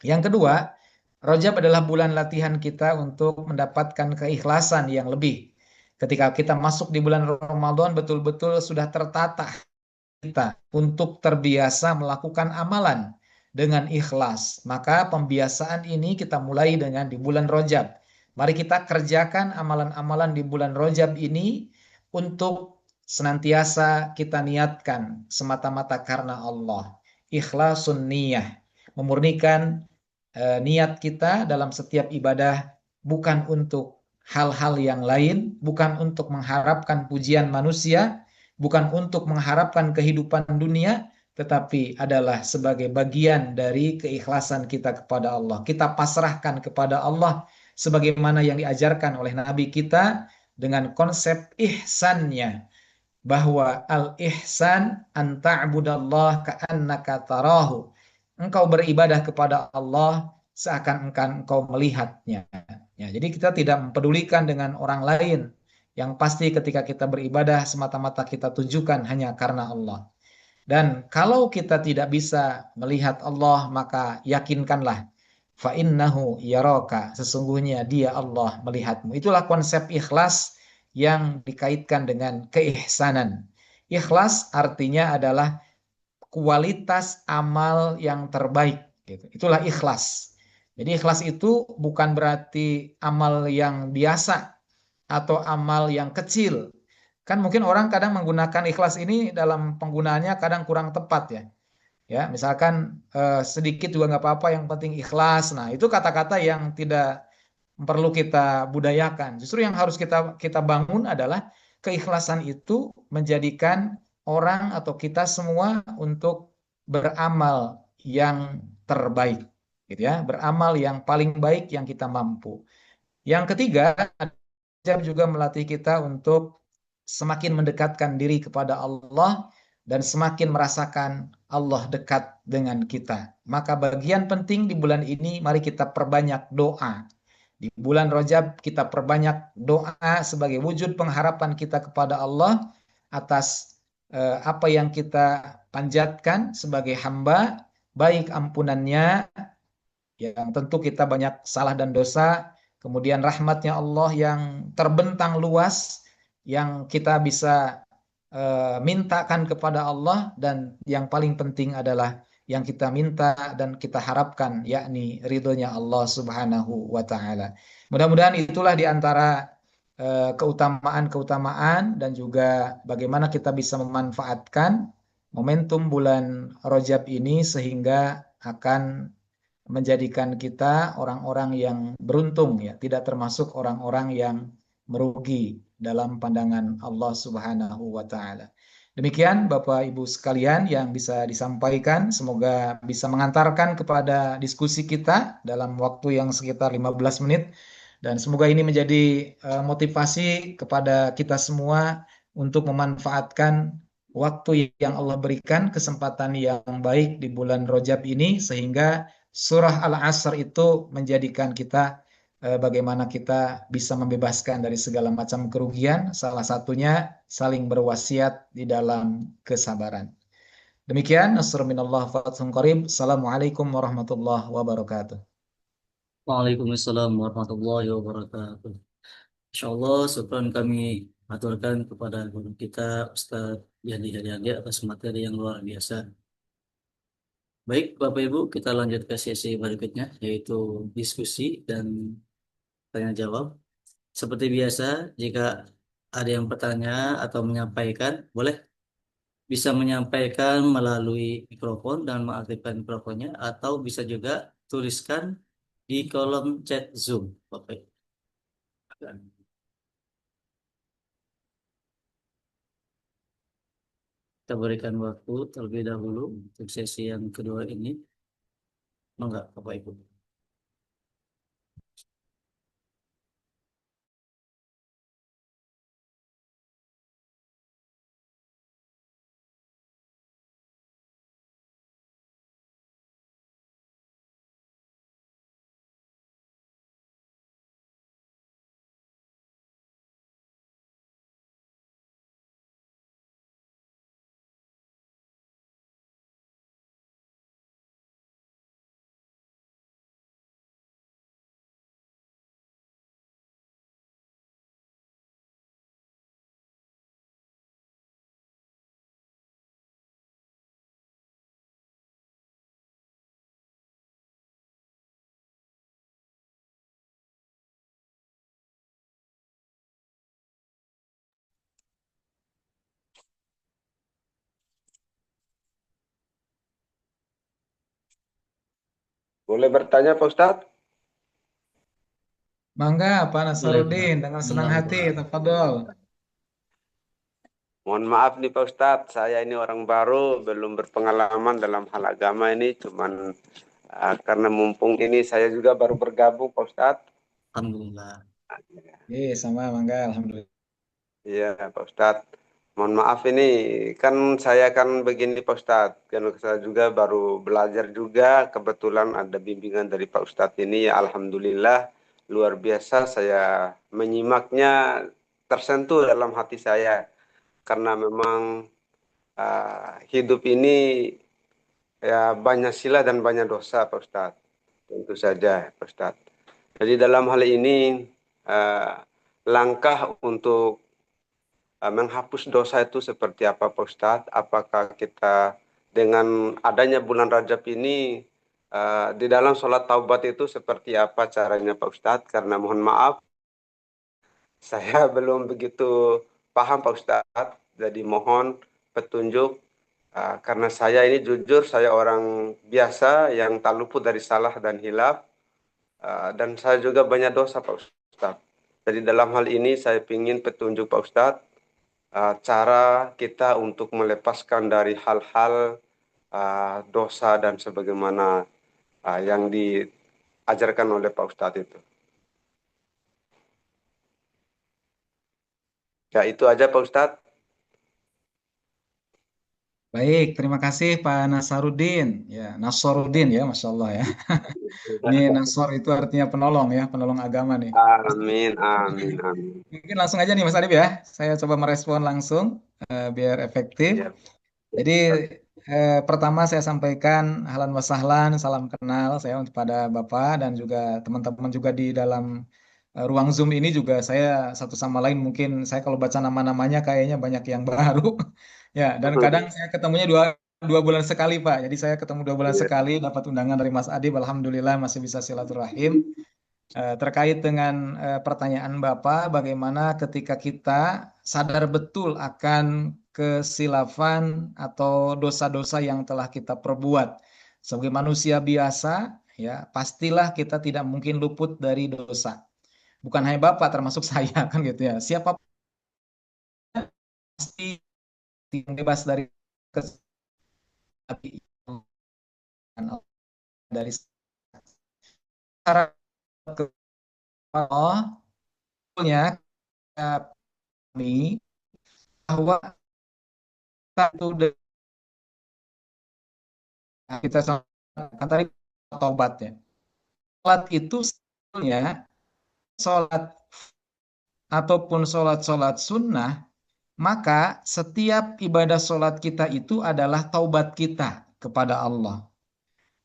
Yang kedua, Rajab adalah bulan latihan kita untuk mendapatkan keikhlasan yang lebih. Ketika kita masuk di bulan Ramadan, betul-betul sudah tertata kita untuk terbiasa melakukan amalan dengan ikhlas. Maka pembiasaan ini kita mulai dengan di bulan Rajab. Mari kita kerjakan amalan-amalan di bulan Rajab ini untuk senantiasa kita niatkan semata-mata karena Allah. Ikhlasun niyah, memurnikan niat kita dalam setiap ibadah, bukan untuk hal-hal yang lain, bukan untuk mengharapkan pujian manusia, bukan untuk mengharapkan kehidupan dunia, tetapi adalah sebagai bagian dari keikhlasan kita kepada Allah. Kita pasrahkan kepada Allah sebagaimana yang diajarkan oleh Nabi kita, dengan konsep ihsannya, bahwa al-ihsan an ta'budallah ka'annaka tarahu. Engkau beribadah kepada Allah seakan-akan engkau melihatnya. Ya, jadi kita tidak mempedulikan dengan orang lain. Yang pasti ketika kita beribadah semata-mata kita tujukan hanya karena Allah. Dan kalau kita tidak bisa melihat Allah, maka yakinkanlah fa innahu yaraka, sesungguhnya dia Allah melihatmu. Itulah konsep ikhlas yang dikaitkan dengan keihsanan. Ikhlas artinya adalah kualitas amal yang terbaik gitu. Itulah ikhlas. Jadi ikhlas itu bukan berarti amal yang biasa atau amal yang kecil. Kan mungkin orang kadang menggunakan ikhlas ini dalam penggunaannya kadang kurang tepat ya. Ya, misalkan sedikit juga nggak apa-apa, yang penting ikhlas. Nah, itu kata-kata yang tidak perlu kita budayakan. Justru yang harus kita bangun adalah keikhlasan itu menjadikan orang atau kita semua untuk beramal yang terbaik, gitu ya, beramal yang paling baik yang kita mampu. Yang ketiga, Rajab juga melatih kita untuk semakin mendekatkan diri kepada Allah dan semakin merasakan Allah dekat dengan kita. Maka bagian penting di bulan ini, mari kita perbanyak doa. Di bulan Rajab kita perbanyak doa sebagai wujud pengharapan kita kepada Allah atas apa yang kita panjatkan sebagai hamba, baik ampunannya, yang tentu kita banyak salah dan dosa, kemudian rahmatnya Allah yang terbentang luas, yang kita bisa mintakan kepada Allah, dan yang paling penting adalah yang kita minta dan kita harapkan, yakni ridhonya Allah Subhanahu wa Ta'ala. Mudah-mudahan itulah di antara keutamaan-keutamaan dan juga bagaimana kita bisa memanfaatkan momentum bulan Rajab ini sehingga akan menjadikan kita orang-orang yang beruntung, ya, tidak termasuk orang-orang yang merugi dalam pandangan Allah Subhanahu wa taala. Demikian Bapak Ibu sekalian yang bisa disampaikan, semoga bisa mengantarkan kepada diskusi kita dalam waktu yang sekitar 15 menit, dan semoga ini menjadi motivasi kepada kita semua untuk memanfaatkan waktu yang Allah berikan, kesempatan yang baik di bulan Rajab ini, sehingga surah Al-Asr itu menjadikan kita bagaimana kita bisa membebaskan dari segala macam kerugian, salah satunya saling berwasiat di dalam kesabaran. Demikian, nasrun minallah fathun qarib. Assalamualaikum warahmatullahi wabarakatuh. Waalaikumsalam warahmatullahi wabarakatuh. Insyaallah, syukran kami aturkan kepada guru kita Ustadz Yani Haryadi atas materi yang luar biasa. Baik, Bapak Ibu, kita lanjut ke sesi berikutnya, yaitu diskusi dan tanya jawab. Seperti biasa, jika ada yang bertanya atau menyampaikan, boleh bisa menyampaikan melalui mikrofon dan mengaktifkan mikrofonnya, atau bisa juga tuliskan di kolom chat Zoom, Bapak Ibu. Kita berikan waktu terlebih dahulu untuk sesi yang kedua ini. Enggak, Bapak Ibu. Boleh bertanya Pak Ustadz? Mangga Pak Boleh, Pak. Nasaruddin, dengan senang Monggo, hati, Pak. tafadhol. Mohon maaf nih Pak Ustadz, saya ini orang baru, belum berpengalaman dalam hal agama ini, cuman karena mumpung ini saya juga baru bergabung Pak Ustadz. Alhamdulillah. Sama Mangga, Alhamdulillah. Iya, Pak Ustadz. Mohon maaf ini kan saya kan begini Pak Ustadz. Kan saya juga baru belajar juga. Kebetulan ada bimbingan dari Pak Ustadz ini. Ya, Alhamdulillah luar biasa saya menyimaknya tersentuh dalam hati saya. Karena memang hidup ini ya banyak sila dan banyak dosa Pak Ustadz. Tentu saja Pak Ustadz. Jadi dalam hal ini eh, langkah untuk menghapus dosa itu seperti apa Pak Ustadz? Apakah kita dengan adanya bulan Rajab ini di dalam sholat taubat itu seperti apa caranya Pak Ustadz? Karena mohon maaf saya belum begitu paham Pak Ustadz. Jadi mohon petunjuk karena saya ini jujur saya orang biasa yang tak luput dari salah dan hilaf dan saya juga banyak dosa Pak Ustadz. Jadi dalam hal ini saya ingin petunjuk Pak Ustadz cara kita untuk melepaskan dari hal-hal dosa dan sebagaimana yang diajarkan oleh Pak Ustadz itu. Ya itu aja Pak Ustadz. Baik, terima kasih Pak Nasaruddin. Ya, Nasaruddin ya, Masya Allah ya. Ini Nasor itu artinya penolong ya, penolong agama nih. Amin, amin, amin. Mungkin langsung aja nih Mas Adib ya. Saya coba merespon langsung biar efektif. Ya, Jadi pertama saya sampaikan ahlan wa sahlan, salam kenal saya kepada Bapak dan juga teman-teman juga di dalam ruang Zoom ini juga saya satu sama lain mungkin saya kalau baca nama-namanya kayaknya banyak yang baru. Ya, dan kadang saya ketemunya dua bulan sekali Pak. Jadi saya ketemu 2 bulan ya, sekali dapat undangan dari Mas Adib. Alhamdulillah masih bisa silaturahim. Terkait dengan pertanyaan Bapak, bagaimana ketika kita sadar betul akan kesilafan atau dosa-dosa yang telah kita perbuat. Sebagai manusia biasa, ya pastilah kita tidak mungkin luput dari dosa. Bukan hanya Bapak, termasuk saya kan gitu ya. Siapa pasti tidak bebas dari kesalahan dari cara ke Allah, kami bahwa kita kita kan tadi tobat ya. Sholat itu sebetulnya sholat ataupun sholat sunnah, maka setiap ibadah sholat kita itu adalah taubat kita kepada Allah.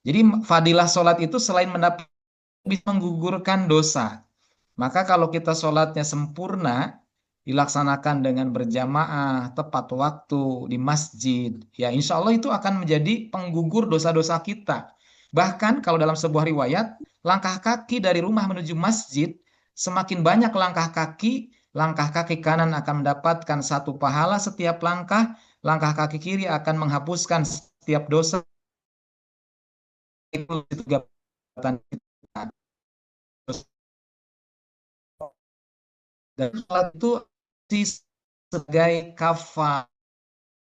Jadi fadilah sholat itu selain mendapat bisa menggugurkan dosa. Maka kalau kita sholatnya sempurna, dilaksanakan dengan berjamaah, tepat waktu, di masjid, ya insya Allah itu akan menjadi penggugur dosa-dosa kita. Bahkan kalau dalam sebuah riwayat, langkah kaki dari rumah menuju masjid, semakin banyak langkah kaki kanan akan mendapatkan 1 pahala setiap langkah kaki kiri akan menghapuskan setiap dosa itu perbuatan kita. Dan sholat itu sebagai kafar,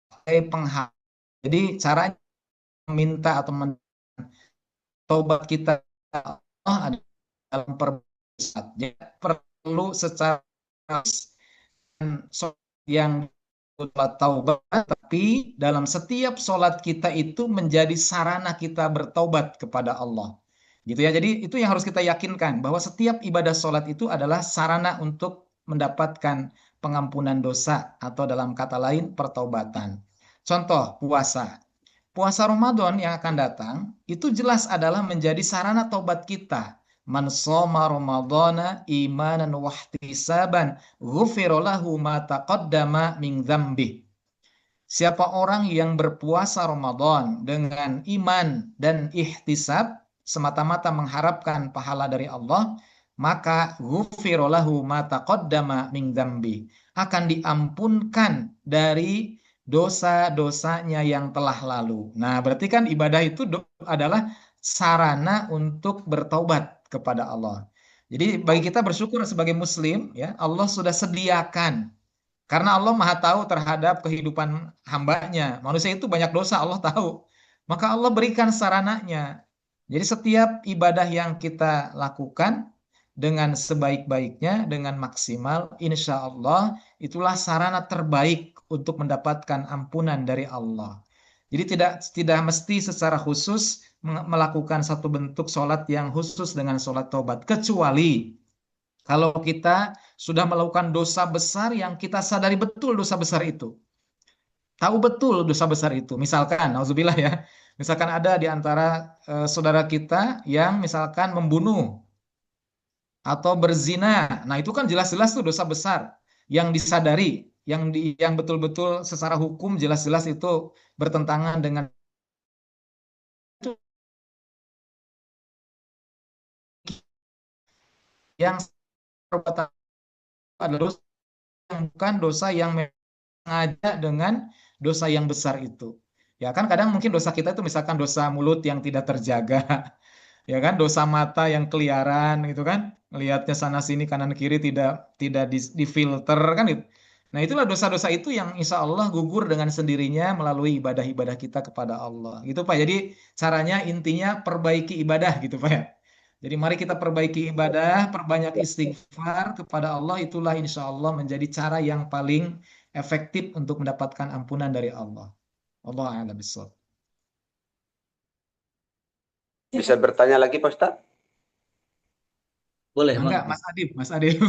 sebagai penghapus. Jadi caranya meminta atau taubat kita Allah adalah dalam perbuatan. Jadi perlu secara yang taubat, tapi dalam setiap sholat kita itu menjadi sarana kita bertaubat kepada Allah. Gitu ya. Jadi itu yang harus kita yakinkan bahwa setiap ibadah sholat itu adalah sarana untuk mendapatkan pengampunan dosa atau dalam kata lain pertaubatan. Contoh puasa. Puasa Ramadan yang akan datang itu jelas adalah menjadi sarana taubat kita. Man shoma Ramadana imanan wa ihtisaban ghufira lahu ma taqaddama min dzambi. Siapa orang yang berpuasa Ramadan dengan iman dan ihtisab semata-mata mengharapkan pahala dari Allah, maka ghufira lahu ma taqaddama min dzambi. Akan diampunkan dari dosa-dosanya yang telah lalu. Nah, berarti kan ibadah itu adalah sarana untuk bertaubat kepada Allah. Jadi bagi kita bersyukur sebagai muslim ya, Allah sudah sediakan karena Allah Maha tahu terhadap kehidupan hambanya. Manusia itu banyak dosa, Allah tahu. Maka Allah berikan sarananya. Jadi setiap ibadah yang kita lakukan dengan sebaik-baiknya, dengan maksimal, insya Allah itulah sarana terbaik untuk mendapatkan ampunan dari Allah. Jadi tidak tidak mesti secara khusus melakukan satu bentuk sholat yang khusus dengan sholat taubat, kecuali kalau kita sudah melakukan dosa besar yang kita sadari betul dosa besar itu. Tahu betul dosa besar itu. Misalkan, nauzubillah ya, misalkan ada di antara saudara kita yang misalkan membunuh atau berzina. Nah, itu kan jelas-jelas tuh dosa besar yang disadari, yang betul-betul secara hukum jelas-jelas itu bertentangan dengan itu, yang perbuatan adalah dosa yang bukan dosa yang sengaja dengan dosa yang besar itu. Ya kan kadang mungkin dosa kita itu misalkan dosa mulut yang tidak terjaga, ya kan dosa mata yang keliaran gitu kan, melihatnya sana sini kanan kiri tidak tidak difilter kan gitu. Nah itulah dosa-dosa itu yang insya Allah gugur dengan sendirinya melalui ibadah-ibadah kita kepada Allah gitu Pak. Jadi caranya intinya perbaiki ibadah gitu Pak ya. Jadi mari kita perbaiki ibadah, perbanyak istighfar kepada Allah, itulah insya Allah menjadi cara yang paling efektif untuk mendapatkan ampunan dari Allah. Allah a'lam bishawab. Bisa bertanya lagi Pak Ustadz? Boleh, Enggak, Bang. Mas Adib, Mas Adib.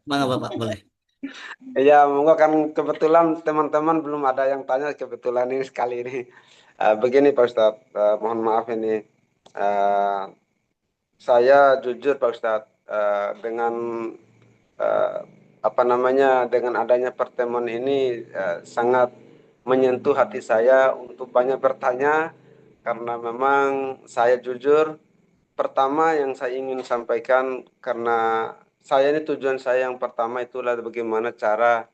Mangga Bapak, boleh. Ya, monggo kan kebetulan teman-teman belum ada yang tanya kebetulan ini sekali ini. Begini Pak Ustadz, mohon maaf ini. Eh, saya jujur Pak Ustadz, dengan eh, apa namanya dengan adanya pertemuan ini sangat menyentuh hati saya untuk banyak bertanya karena memang saya jujur. Pertama yang saya ingin sampaikan karena saya ini tujuan saya yang pertama itulah bagaimana cara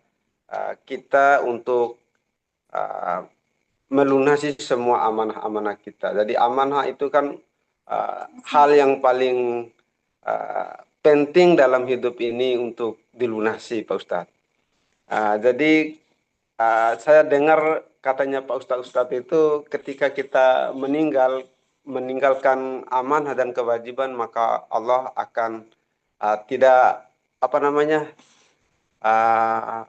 kita untuk uh, melunasi semua amanah-amanah kita. Jadi amanah itu kan hal yang paling penting dalam hidup ini untuk dilunasi, Pak Ustadz. Jadi saya dengar katanya Pak Ustadz itu ketika kita meninggalkan amanah dan kewajiban maka Allah akan tidak apa namanya uh,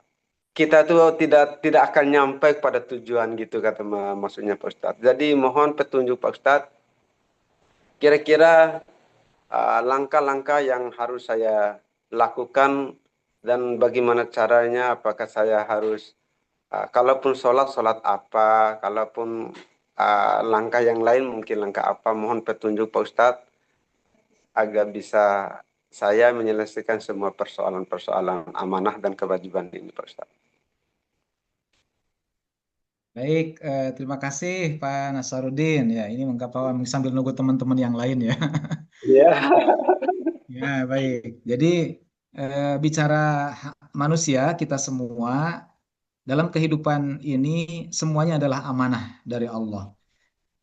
kita tuh tidak akan nyampe pada tujuan gitu kata maksudnya Pak Ustadz. Jadi mohon petunjuk Pak Ustadz kira-kira langkah-langkah yang harus saya lakukan dan bagaimana caranya apakah saya harus kalaupun sholat apa, kalaupun langkah yang lain mungkin langkah apa, mohon petunjuk Pak Ustadz agar bisa saya menyelesaikan semua persoalan-persoalan amanah dan kewajiban ini Pak Ustadz. Baik, terima kasih Pak Nasaruddin. Ya, ini sambil nunggu teman-teman yang lain ya. Iya. Ya, baik. Jadi bicara manusia kita semua dalam kehidupan ini semuanya adalah amanah dari Allah.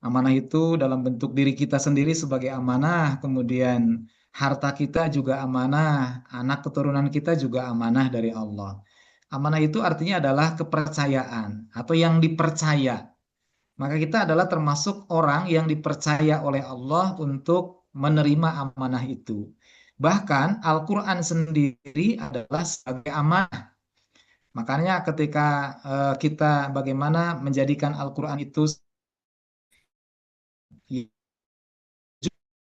Amanah itu dalam bentuk diri kita sendiri sebagai amanah, kemudian harta kita juga amanah, anak keturunan kita juga amanah dari Allah. Amanah itu artinya adalah kepercayaan atau yang dipercaya. Maka kita adalah termasuk orang yang dipercaya oleh Allah untuk menerima amanah itu. Bahkan Al-Quran sendiri adalah sebagai amanah. Makanya ketika kita bagaimana menjadikan Al-Quran itu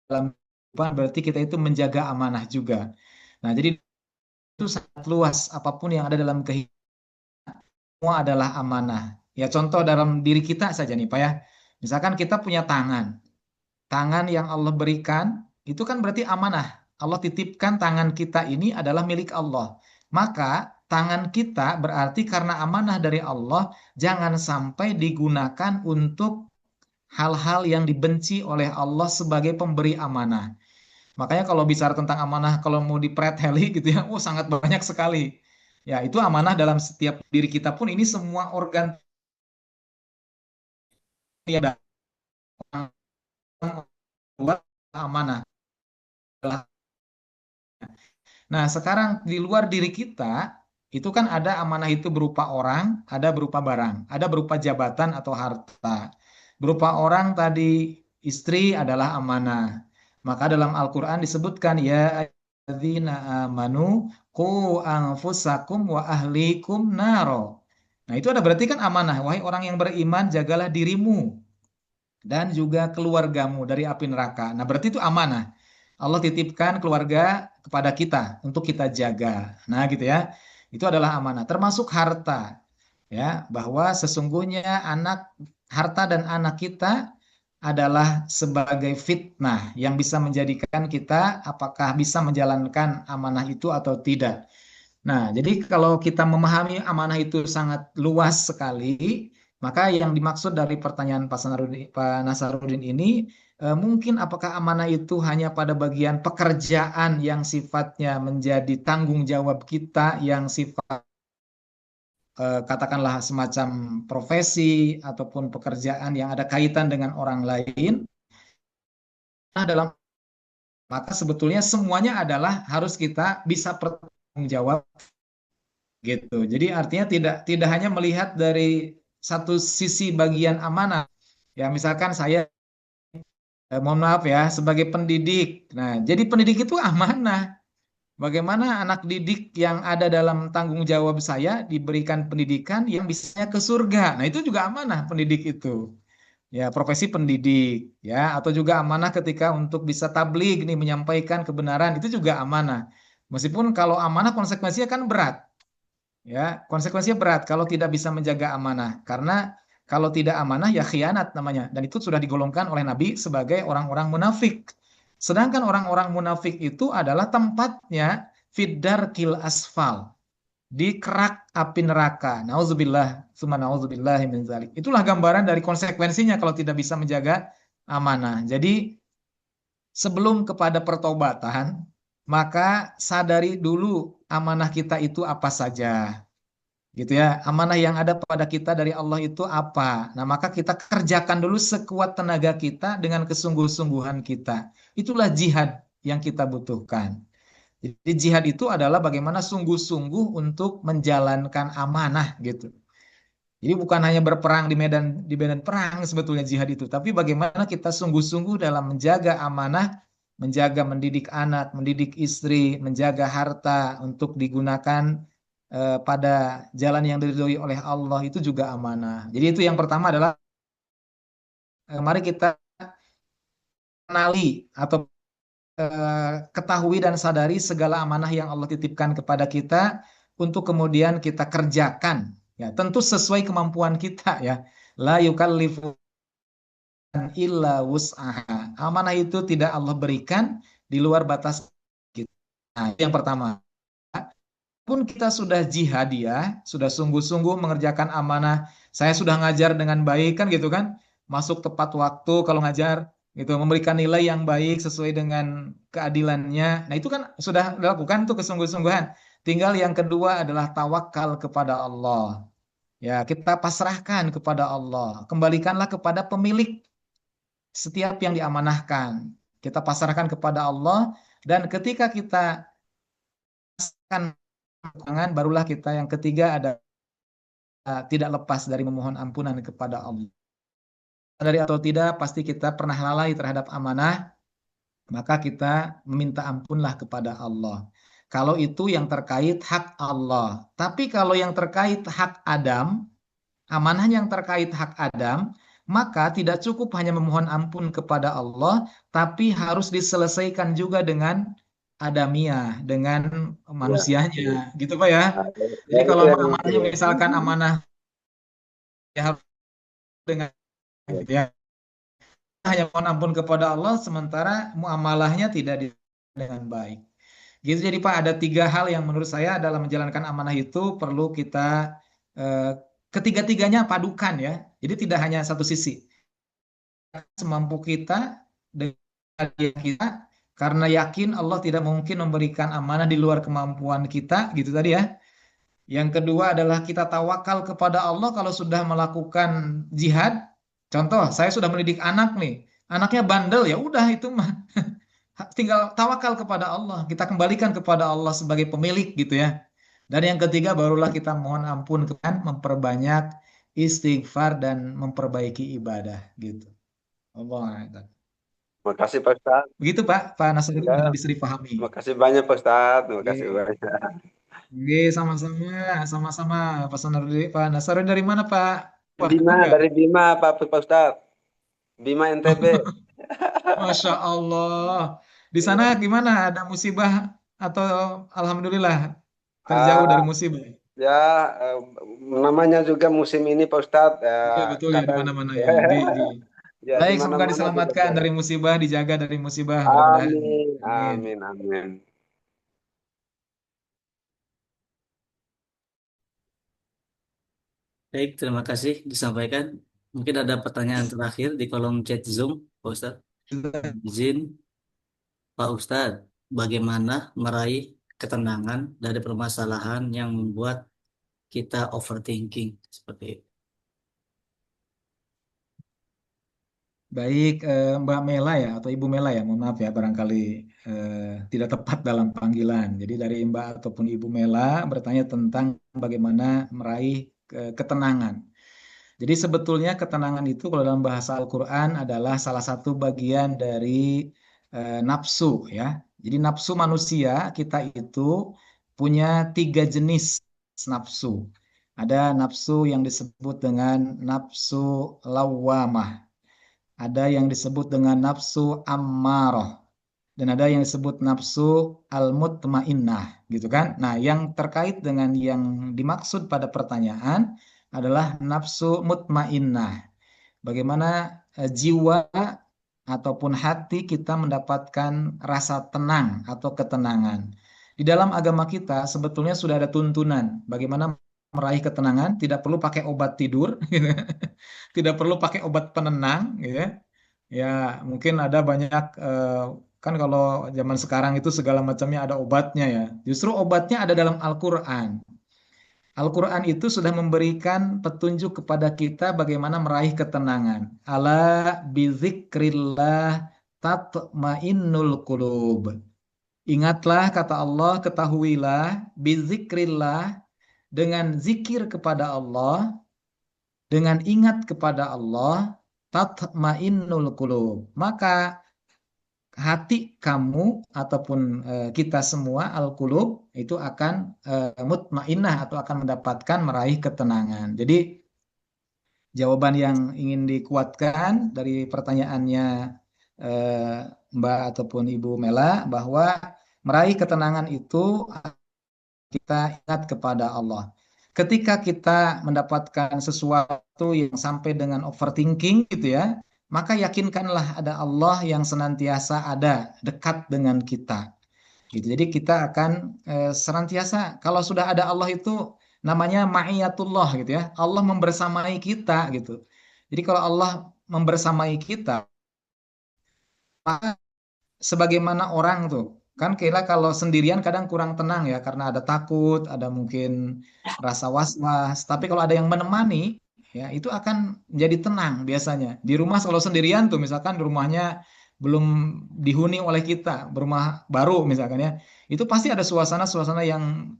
dalam kehidupan, berarti kita itu menjaga amanah juga. Nah, jadi itu sangat luas. Apapun yang ada dalam kehidupan semua adalah amanah. Ya, contoh dalam diri kita saja nih, Pak ya. Misalkan kita punya tangan. Tangan yang Allah berikan itu kan berarti amanah. Allah titipkan tangan kita ini adalah milik Allah. Maka tangan kita berarti karena amanah dari Allah, jangan sampai digunakan untuk hal-hal yang dibenci oleh Allah sebagai pemberi amanah. Makanya kalau bicara tentang amanah, kalau mau dipreteli gitu ya, oh sangat banyak sekali. Ya, itu amanah dalam setiap diri kita pun ini semua organ yang ada amanah. Nah, sekarang di luar diri kita, itu kan ada amanah itu berupa orang, ada berupa barang, ada berupa jabatan atau harta. Berupa orang tadi istri adalah amanah. Maka dalam Al-Quran disebutkan ya alladzina amanu qu anfusakum wa ahlikum naro. Nah, itu ada berarti kan amanah. Wahai orang yang beriman, jagalah dirimu dan juga keluargamu dari api neraka. Nah, berarti itu amanah. Allah titipkan keluarga kepada kita untuk kita jaga. Nah, gitu ya. Itu adalah amanah. Termasuk harta, ya, bahwa sesungguhnya harta dan anak kita adalah sebagai fitnah yang bisa menjadikan kita apakah bisa menjalankan amanah itu atau tidak. Nah, jadi kalau kita memahami amanah itu sangat luas sekali, maka yang dimaksud dari pertanyaan Pak Nasarudin ini, mungkin apakah amanah itu hanya pada bagian pekerjaan yang sifatnya menjadi tanggung jawab kita, yang sifat katakanlah semacam profesi ataupun pekerjaan yang ada kaitan dengan orang lain. Nah, maka sebetulnya semuanya adalah harus kita bisa bertanggung jawab gitu. Jadi artinya tidak tidak hanya melihat dari satu sisi bagian amanah. Ya, misalkan saya mohon maaf ya sebagai pendidik. Nah, jadi pendidik itu amanah. Bagaimana anak didik yang ada dalam tanggung jawab saya diberikan pendidikan yang bisa ke surga. Nah, itu juga amanah pendidik itu. Ya, profesi pendidik ya, atau juga amanah ketika untuk bisa tabligh nih menyampaikan kebenaran itu juga amanah. Meskipun kalau amanah konsekuensinya kan berat. Ya, konsekuensinya berat kalau tidak bisa menjaga amanah. Karena kalau tidak amanah ya khianat namanya. Dan itu sudah digolongkan oleh Nabi sebagai orang-orang munafik. Sedangkan orang-orang munafik itu adalah tempatnya kil asfal. Di kerak api neraka. Nauzubillah, summa nauzubillahi min dzalik. Itulah gambaran dari konsekuensinya kalau tidak bisa menjaga amanah. Jadi sebelum kepada pertobatan, maka sadari dulu amanah kita itu apa saja. Gitu ya, amanah yang ada pada kita dari Allah itu apa? Nah, maka kita kerjakan dulu sekuat tenaga kita dengan kesungguh-sungguhan kita. Itulah jihad yang kita butuhkan. Jadi jihad itu adalah bagaimana sungguh-sungguh untuk menjalankan amanah gitu. Jadi bukan hanya berperang di medan perang sebetulnya jihad itu, tapi bagaimana kita sungguh-sungguh dalam menjaga amanah, menjaga mendidik anak, mendidik istri, menjaga harta untuk digunakan pada jalan yang diridhoi oleh Allah itu juga amanah. Jadi itu yang pertama adalah mari kita kenali atau ketahui dan sadari segala amanah yang Allah titipkan kepada kita untuk kemudian kita kerjakan. Ya, tentu sesuai kemampuan kita ya. La yukallifu illa wus'aha. Amanah itu tidak Allah berikan di luar batas kita. Nah, itu yang pertama. Pun kita sudah jihadiyah, sudah sungguh-sungguh mengerjakan amanah. Saya sudah ngajar dengan baik kan gitu kan. Masuk tepat waktu kalau ngajar gitu, memberikan nilai yang baik sesuai dengan keadilannya. Nah, itu kan sudah dilakukan tuh kesungguh-sungguhan. Tinggal yang kedua adalah tawakal kepada Allah. Ya, kita pasrahkan kepada Allah. Kembalikanlah kepada pemilik setiap yang diamanahkan. Kita pasrahkan kepada Allah dan ketika kita pasrahkan tangan, barulah kita yang ketiga ada tidak lepas dari memohon ampunan kepada Allah. Dari atau tidak, pasti kita pernah lalai terhadap amanah, maka kita meminta ampunlah kepada Allah. Kalau itu yang terkait hak Allah. Tapi kalau yang terkait hak Adam, amanah yang terkait hak Adam, maka tidak cukup hanya memohon ampun kepada Allah, tapi harus diselesaikan juga dengan Adamiah, dengan Ya, manusianya. Gitu Pak ya. nah, Jadi itu kalau yang amanahnya misalkan amanah ya harus dengan gitu ya. Hanya mohon ampun kepada Allah sementara muamalahnya tidak dengan baik. Gitu jadi Pak ada 3 hal yang menurut saya dalam menjalankan amanah itu perlu kita eh, ketiga-tiganya padukan ya. Jadi tidak hanya satu sisi. Semampu kita dengan kita karena yakin Allah tidak mungkin memberikan amanah di luar kemampuan kita gitu tadi ya. Yang kedua adalah kita tawakal kepada Allah kalau sudah melakukan jihad. Contoh, saya sudah mendidik anak nih. Anaknya bandel ya udah itu mah tinggal tawakal kepada Allah. Kita kembalikan kepada Allah sebagai pemilik gitu ya. Dan yang ketiga barulah kita mohon ampun kan memperbanyak istighfar dan memperbaiki ibadah gitu. Allah. Makasih Pak Ustadz. Begitu Pak Nasruddin Ya, mudah bisa dipahami. makasih banyak Pak Ustadz. Makasih Oke, banyak. oke, sama-sama, sama-sama. Pak Nasruddin dari mana Pak? Wah, Bima, enggak. dari Bima Pak Ustadz. Bima NTB. Masya Allah. Di sana gimana? Ada musibah atau alhamdulillah terjauh dari Ah, musibah? ya, eh, namanya juga musim ini Pak Ustadz. Ya, Ya betul ya di kadang mana-mana ya. ya di Baik, semoga mana-mana juga. diselamatkan dari musibah, dijaga dari musibah mudah-mudahan. Amin, Amin. amin, amin. Baik, terima kasih disampaikan. Mungkin ada pertanyaan terakhir di kolom chat Zoom, Pak Ustadz. Izin, Pak Ustadz, bagaimana meraih ketenangan dari permasalahan yang membuat kita overthinking seperti itu? Baik, Mbak Mela ya atau Ibu Mela ya, mohon maaf ya barangkali eh, tidak tepat dalam panggilan. Jadi dari Mbak ataupun Ibu Mela bertanya tentang bagaimana meraih ketenangan. Jadi sebetulnya ketenangan itu kalau dalam bahasa Al-Quran adalah salah satu bagian dari nafsu ya. Jadi nafsu manusia kita itu punya tiga jenis nafsu. Ada nafsu yang disebut dengan nafsu lawamah. Ada yang disebut dengan nafsu ammarah. Dan ada yang disebut nafsu al-mutmainnah. Gitu kan? Nah yang terkait dengan yang dimaksud pada pertanyaan adalah nafsu mutmainnah. Bagaimana jiwa ataupun hati kita mendapatkan rasa tenang atau ketenangan. Di dalam agama kita sebetulnya sudah ada tuntunan bagaimana meraih ketenangan, tidak perlu pakai obat tidur, gitu. Tidak perlu pakai obat penenang, gitu ya. Ya, mungkin ada banyak kan kalau zaman sekarang itu segala macamnya ada obatnya ya. Justru obatnya ada dalam Al-Qur'an. Al-Quran itu sudah memberikan petunjuk kepada kita bagaimana meraih ketenangan. Ala bizikrillah tatmainnul qulub. Ingatlah kata Allah, ketahuilah bizikrillah dengan zikir kepada Allah, dengan ingat kepada Allah, tatmainnul qulub. Maka hati kamu ataupun kita semua al-qulub itu akan mutmainnah atau akan mendapatkan meraih ketenangan. Jadi jawaban yang ingin dikuatkan dari pertanyaannya eh, Mbak ataupun Ibu Mela bahwa meraih ketenangan itu kita ingat kepada Allah. Ketika kita mendapatkan sesuatu yang sampai dengan overthinking gitu ya, maka yakinkanlah ada Allah yang senantiasa ada dekat dengan kita. Gitu. Jadi kita akan senantiasa kalau sudah ada Allah itu namanya ma'iyatullah gitu ya. Allah membersamai kita gitu. Jadi kalau Allah membersamai kita, maka sebagaimana orang tuh kan kira kalau sendirian kadang kurang tenang ya karena ada takut, ada mungkin rasa was-was. Tapi kalau ada yang menemani ya itu akan jadi tenang biasanya. Di rumah kalau sendirian tuh misalkan rumahnya belum dihuni oleh kita, berumah baru misalkan ya, itu pasti ada suasana-suasana yang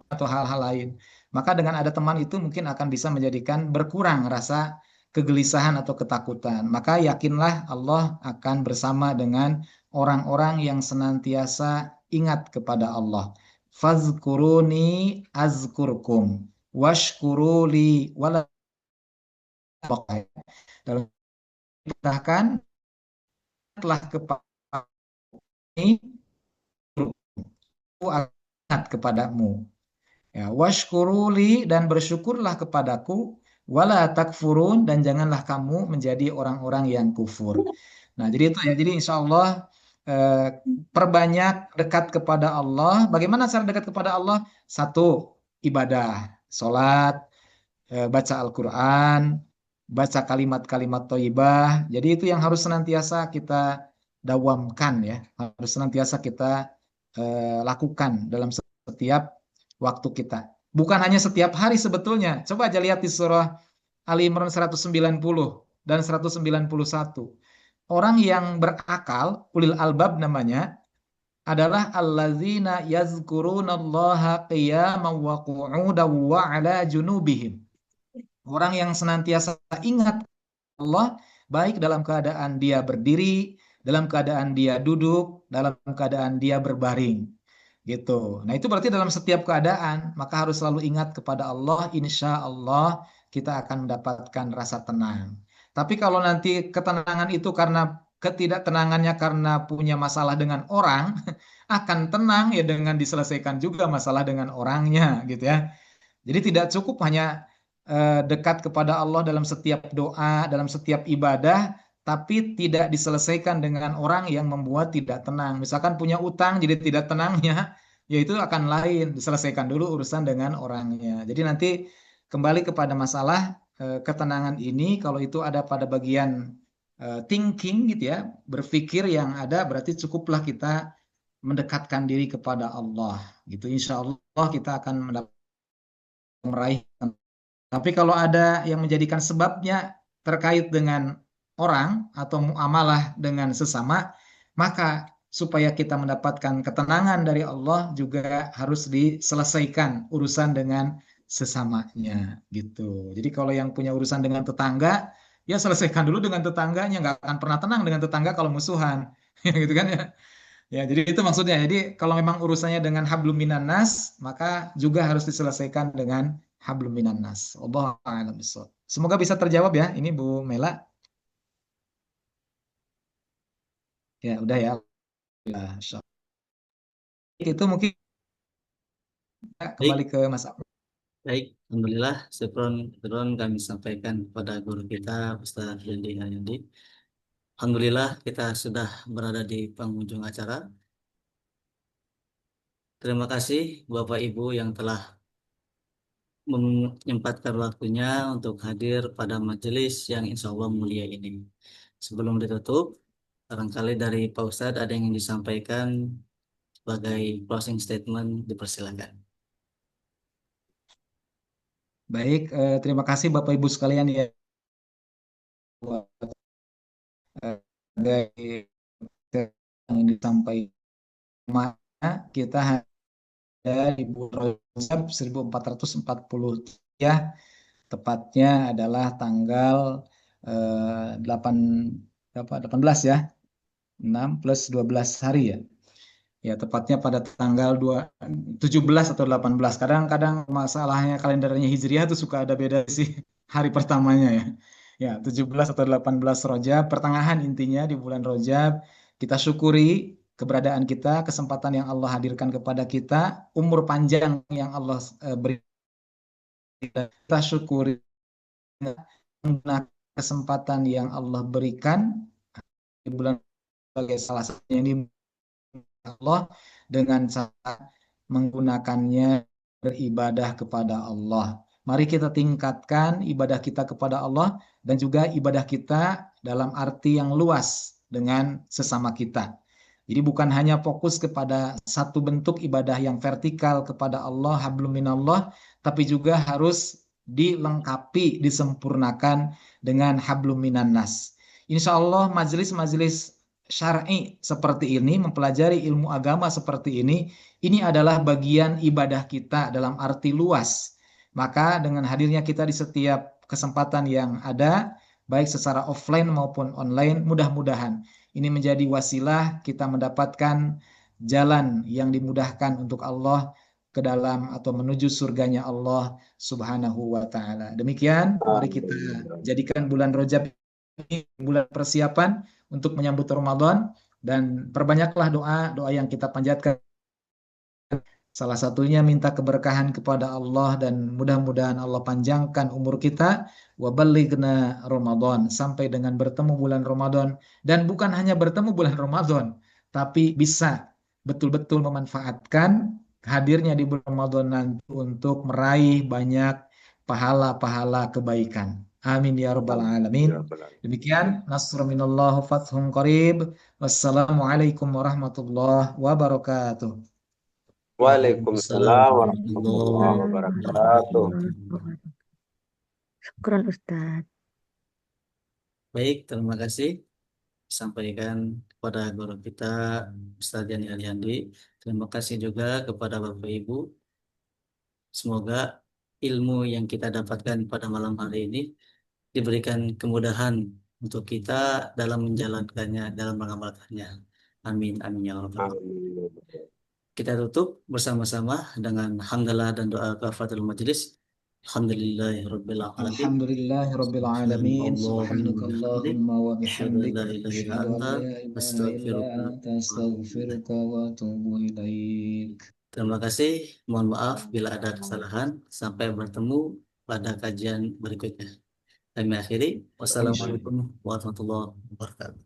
atau hal-hal lain. Maka dengan ada teman itu mungkin akan bisa menjadikan berkurang rasa kegelisahan atau ketakutan. Maka yakinlah Allah akan bersama dengan orang-orang yang senantiasa ingat kepada Allah. Fazkuruni azkurkum washkuruli wala dalam katakan telah kepada ini aku akan ingat kepadamu. Ya, washkuruli dan bersyukurlah kepadaku, wala takfurun dan janganlah kamu menjadi orang-orang yang kufur. Nah, jadi itu ya. Jadi insya Allah perbanyak dekat kepada Allah. Bagaimana cara dekat kepada Allah? Satu, ibadah, sholat, baca Al-Quran, baca kalimat-kalimat thayyibah. Jadi itu yang harus senantiasa kita dawamkan ya, harus senantiasa kita lakukan dalam setiap waktu kita. Bukan hanya setiap hari sebetulnya. Coba aja lihat di surah Ali Imran 190 dan 191. Orang yang berakal, ulil albab namanya, adalah allazina yazkurunallaha qiyaman wa qu'udan wa ala junubihim. Orang yang senantiasa ingat Allah baik dalam keadaan dia berdiri, dalam keadaan dia duduk, dalam keadaan dia berbaring. Gitu. Nah, itu berarti dalam setiap keadaan, maka harus selalu ingat kepada Allah, insya Allah kita akan mendapatkan rasa tenang. Tapi kalau nanti ketenangan itu karena ketidaktenangannya karena punya masalah dengan orang, akan tenang ya dengan diselesaikan juga masalah dengan orangnya, gitu ya. Jadi tidak cukup hanya dekat kepada Allah dalam setiap doa, dalam setiap ibadah, tapi tidak diselesaikan dengan orang yang membuat tidak tenang. Misalkan punya utang jadi tidak tenangnya, ya itu akan lain. Diselesaikan dulu urusan dengan orangnya. Jadi nanti kembali kepada masalah ketenangan ini, kalau itu ada pada bagian thinking gitu ya, berpikir yang ada, berarti cukuplah kita mendekatkan diri kepada Allah. Gitu, insya Allah kita akan meraih. Tapi kalau ada yang menjadikan sebabnya terkait dengan orang atau muamalah dengan sesama, maka supaya kita mendapatkan ketenangan dari Allah juga harus diselesaikan urusan dengan sesamanya gitu. Jadi kalau yang punya urusan dengan tetangga, ya selesaikan dulu dengan tetangganya, nggak akan pernah tenang dengan tetangga kalau musuhan, gitu kan ya. Ya, jadi itu maksudnya. Jadi kalau memang urusannya dengan hablum minan nas, maka juga harus diselesaikan dengan hablum minan nas. Wallahu a'lam bishawab. Semoga bisa terjawab ya. Ini Bu Mela. Ya, udah ya. Ya, insya Allah. Itu mungkin ya, kembali Baik, ke Mas Abdul. baik. Alhamdulillah, syukron kami sampaikan kepada guru kita, Ustaz Yandi Hayandi. Alhamdulillah, kita sudah berada di penghujung acara. Terima kasih Bapak Ibu yang telah menyempatkan waktunya untuk hadir pada majelis yang insya Allah mulia ini. Sebelum ditutup, barangkali dari Pak Ustadz ada yang ingin disampaikan sebagai closing statement, dipersilakan. Baik, terima kasih Bapak Ibu sekalian ya. Sebagai yang disampaikan kita ada di bulan Rajab 1443, tepatnya adalah tanggal 8 18 ya. 6 plus 12 hari ya. Ya, tepatnya pada tanggal 17 atau 18. Kadang-kadang masalahnya kalendernya Hijriah itu suka ada beda sih hari pertamanya ya. Ya, 17 atau 18 Rajab, pertengahan intinya di bulan Rajab. Kita syukuri keberadaan kita, kesempatan yang Allah hadirkan kepada kita, umur panjang yang Allah beri. Kita syukuri menggunakan kesempatan yang Allah berikan di bulan sebagai salah satunya ini Allah dengan cara menggunakannya beribadah kepada Allah. Mari kita tingkatkan ibadah kita kepada Allah dan juga ibadah kita dalam arti yang luas dengan sesama kita. Jadi bukan hanya fokus kepada satu bentuk ibadah yang vertikal kepada Allah, hablum minallah, tapi juga harus dilengkapi, disempurnakan dengan hablum minannas. Insya Allah majelis-majelis syar'i seperti ini, mempelajari ilmu agama seperti ini adalah bagian ibadah kita dalam arti luas. Maka dengan hadirnya kita di setiap kesempatan yang ada, baik secara offline maupun online, mudah-mudahan ini menjadi wasilah kita mendapatkan jalan yang dimudahkan untuk Allah ke dalam atau menuju surganya Allah Subhanahu wa taala. Demikian, mari kita jadikan bulan Rajab ini bulan persiapan untuk menyambut Ramadan dan perbanyaklah doa-doa yang kita panjatkan. Salah satunya minta keberkahan kepada Allah dan mudah-mudahan Allah panjangkan umur kita wa ballighna Ramadan sampai dengan bertemu bulan Ramadan, dan bukan hanya bertemu bulan Ramadan tapi bisa betul-betul memanfaatkan hadirnya di bulan Ramadan nanti untuk meraih banyak pahala-pahala kebaikan. Amin ya rabbal alamin. Demikian, nasrul minallah fathun qarib. Wassalamualaikum warahmatullahi wabarakatuh. Waalaikumsalam warahmatullahi Warahmatullahi wabarakatuh. wabarakatuh. Syukron Ustaz. Baik, terima kasih sampaikan kepada guru kita Ustaz Yani Aliandi. Terima kasih juga kepada Bapak Ibu. Semoga ilmu yang kita dapatkan pada malam hari ini diberikan kemudahan untuk kita dalam menjalankannya, dalam mengamalkannya. Amin, amin ya rabbal alamin. Amin. Kita tutup bersama-sama dengan hamdalah dan doa kafaratul majelis. Alhamdulillahirabbil alamin. Alhamdulillahirabbil alamin. Subhanallahumma wa bihamdik, Subhanakallahumma wa asyhadu an bihamdik. la ilaha illa Asyhadu an anta, la ilaha illa astaghfiruka anta wa atubu ilaik. astaghfiruka wa atubu ilaik. Terima kasih. Mohon maaf bila ada kesalahan. Sampai bertemu pada kajian berikutnya. Kami akhiri. Wassalamualaikum warahmatullahi wabarakatuh.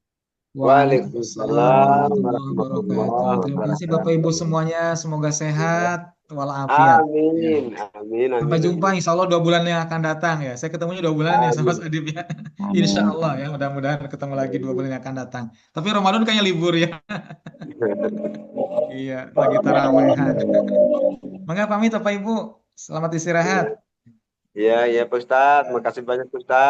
Waalaikumsalam Waalaikumsalam warahmatullahi warahmatullahi wabarakatuh. Terima kasih Bapak Ibu wabarakatuh. semuanya. Semoga sehat walafiat. Ya. Amin, amin, Sampai amin, jumpa amin. insya Allah 2 bulan yang akan datang ya. Saya ketemunya 2 bulan ya sama Mas Amin. Adib ya. Insya Amin. Allah ya. Mudah-mudahan ketemu lagi 2 bulan yang akan datang. Tapi Ramadan kayaknya libur ya. Iya, lagi tarawehan. Mangga pamit Bapak Ibu. Selamat istirahat. Iya, iya Pak Ustadz. Makasih banyak Pak Ustadz.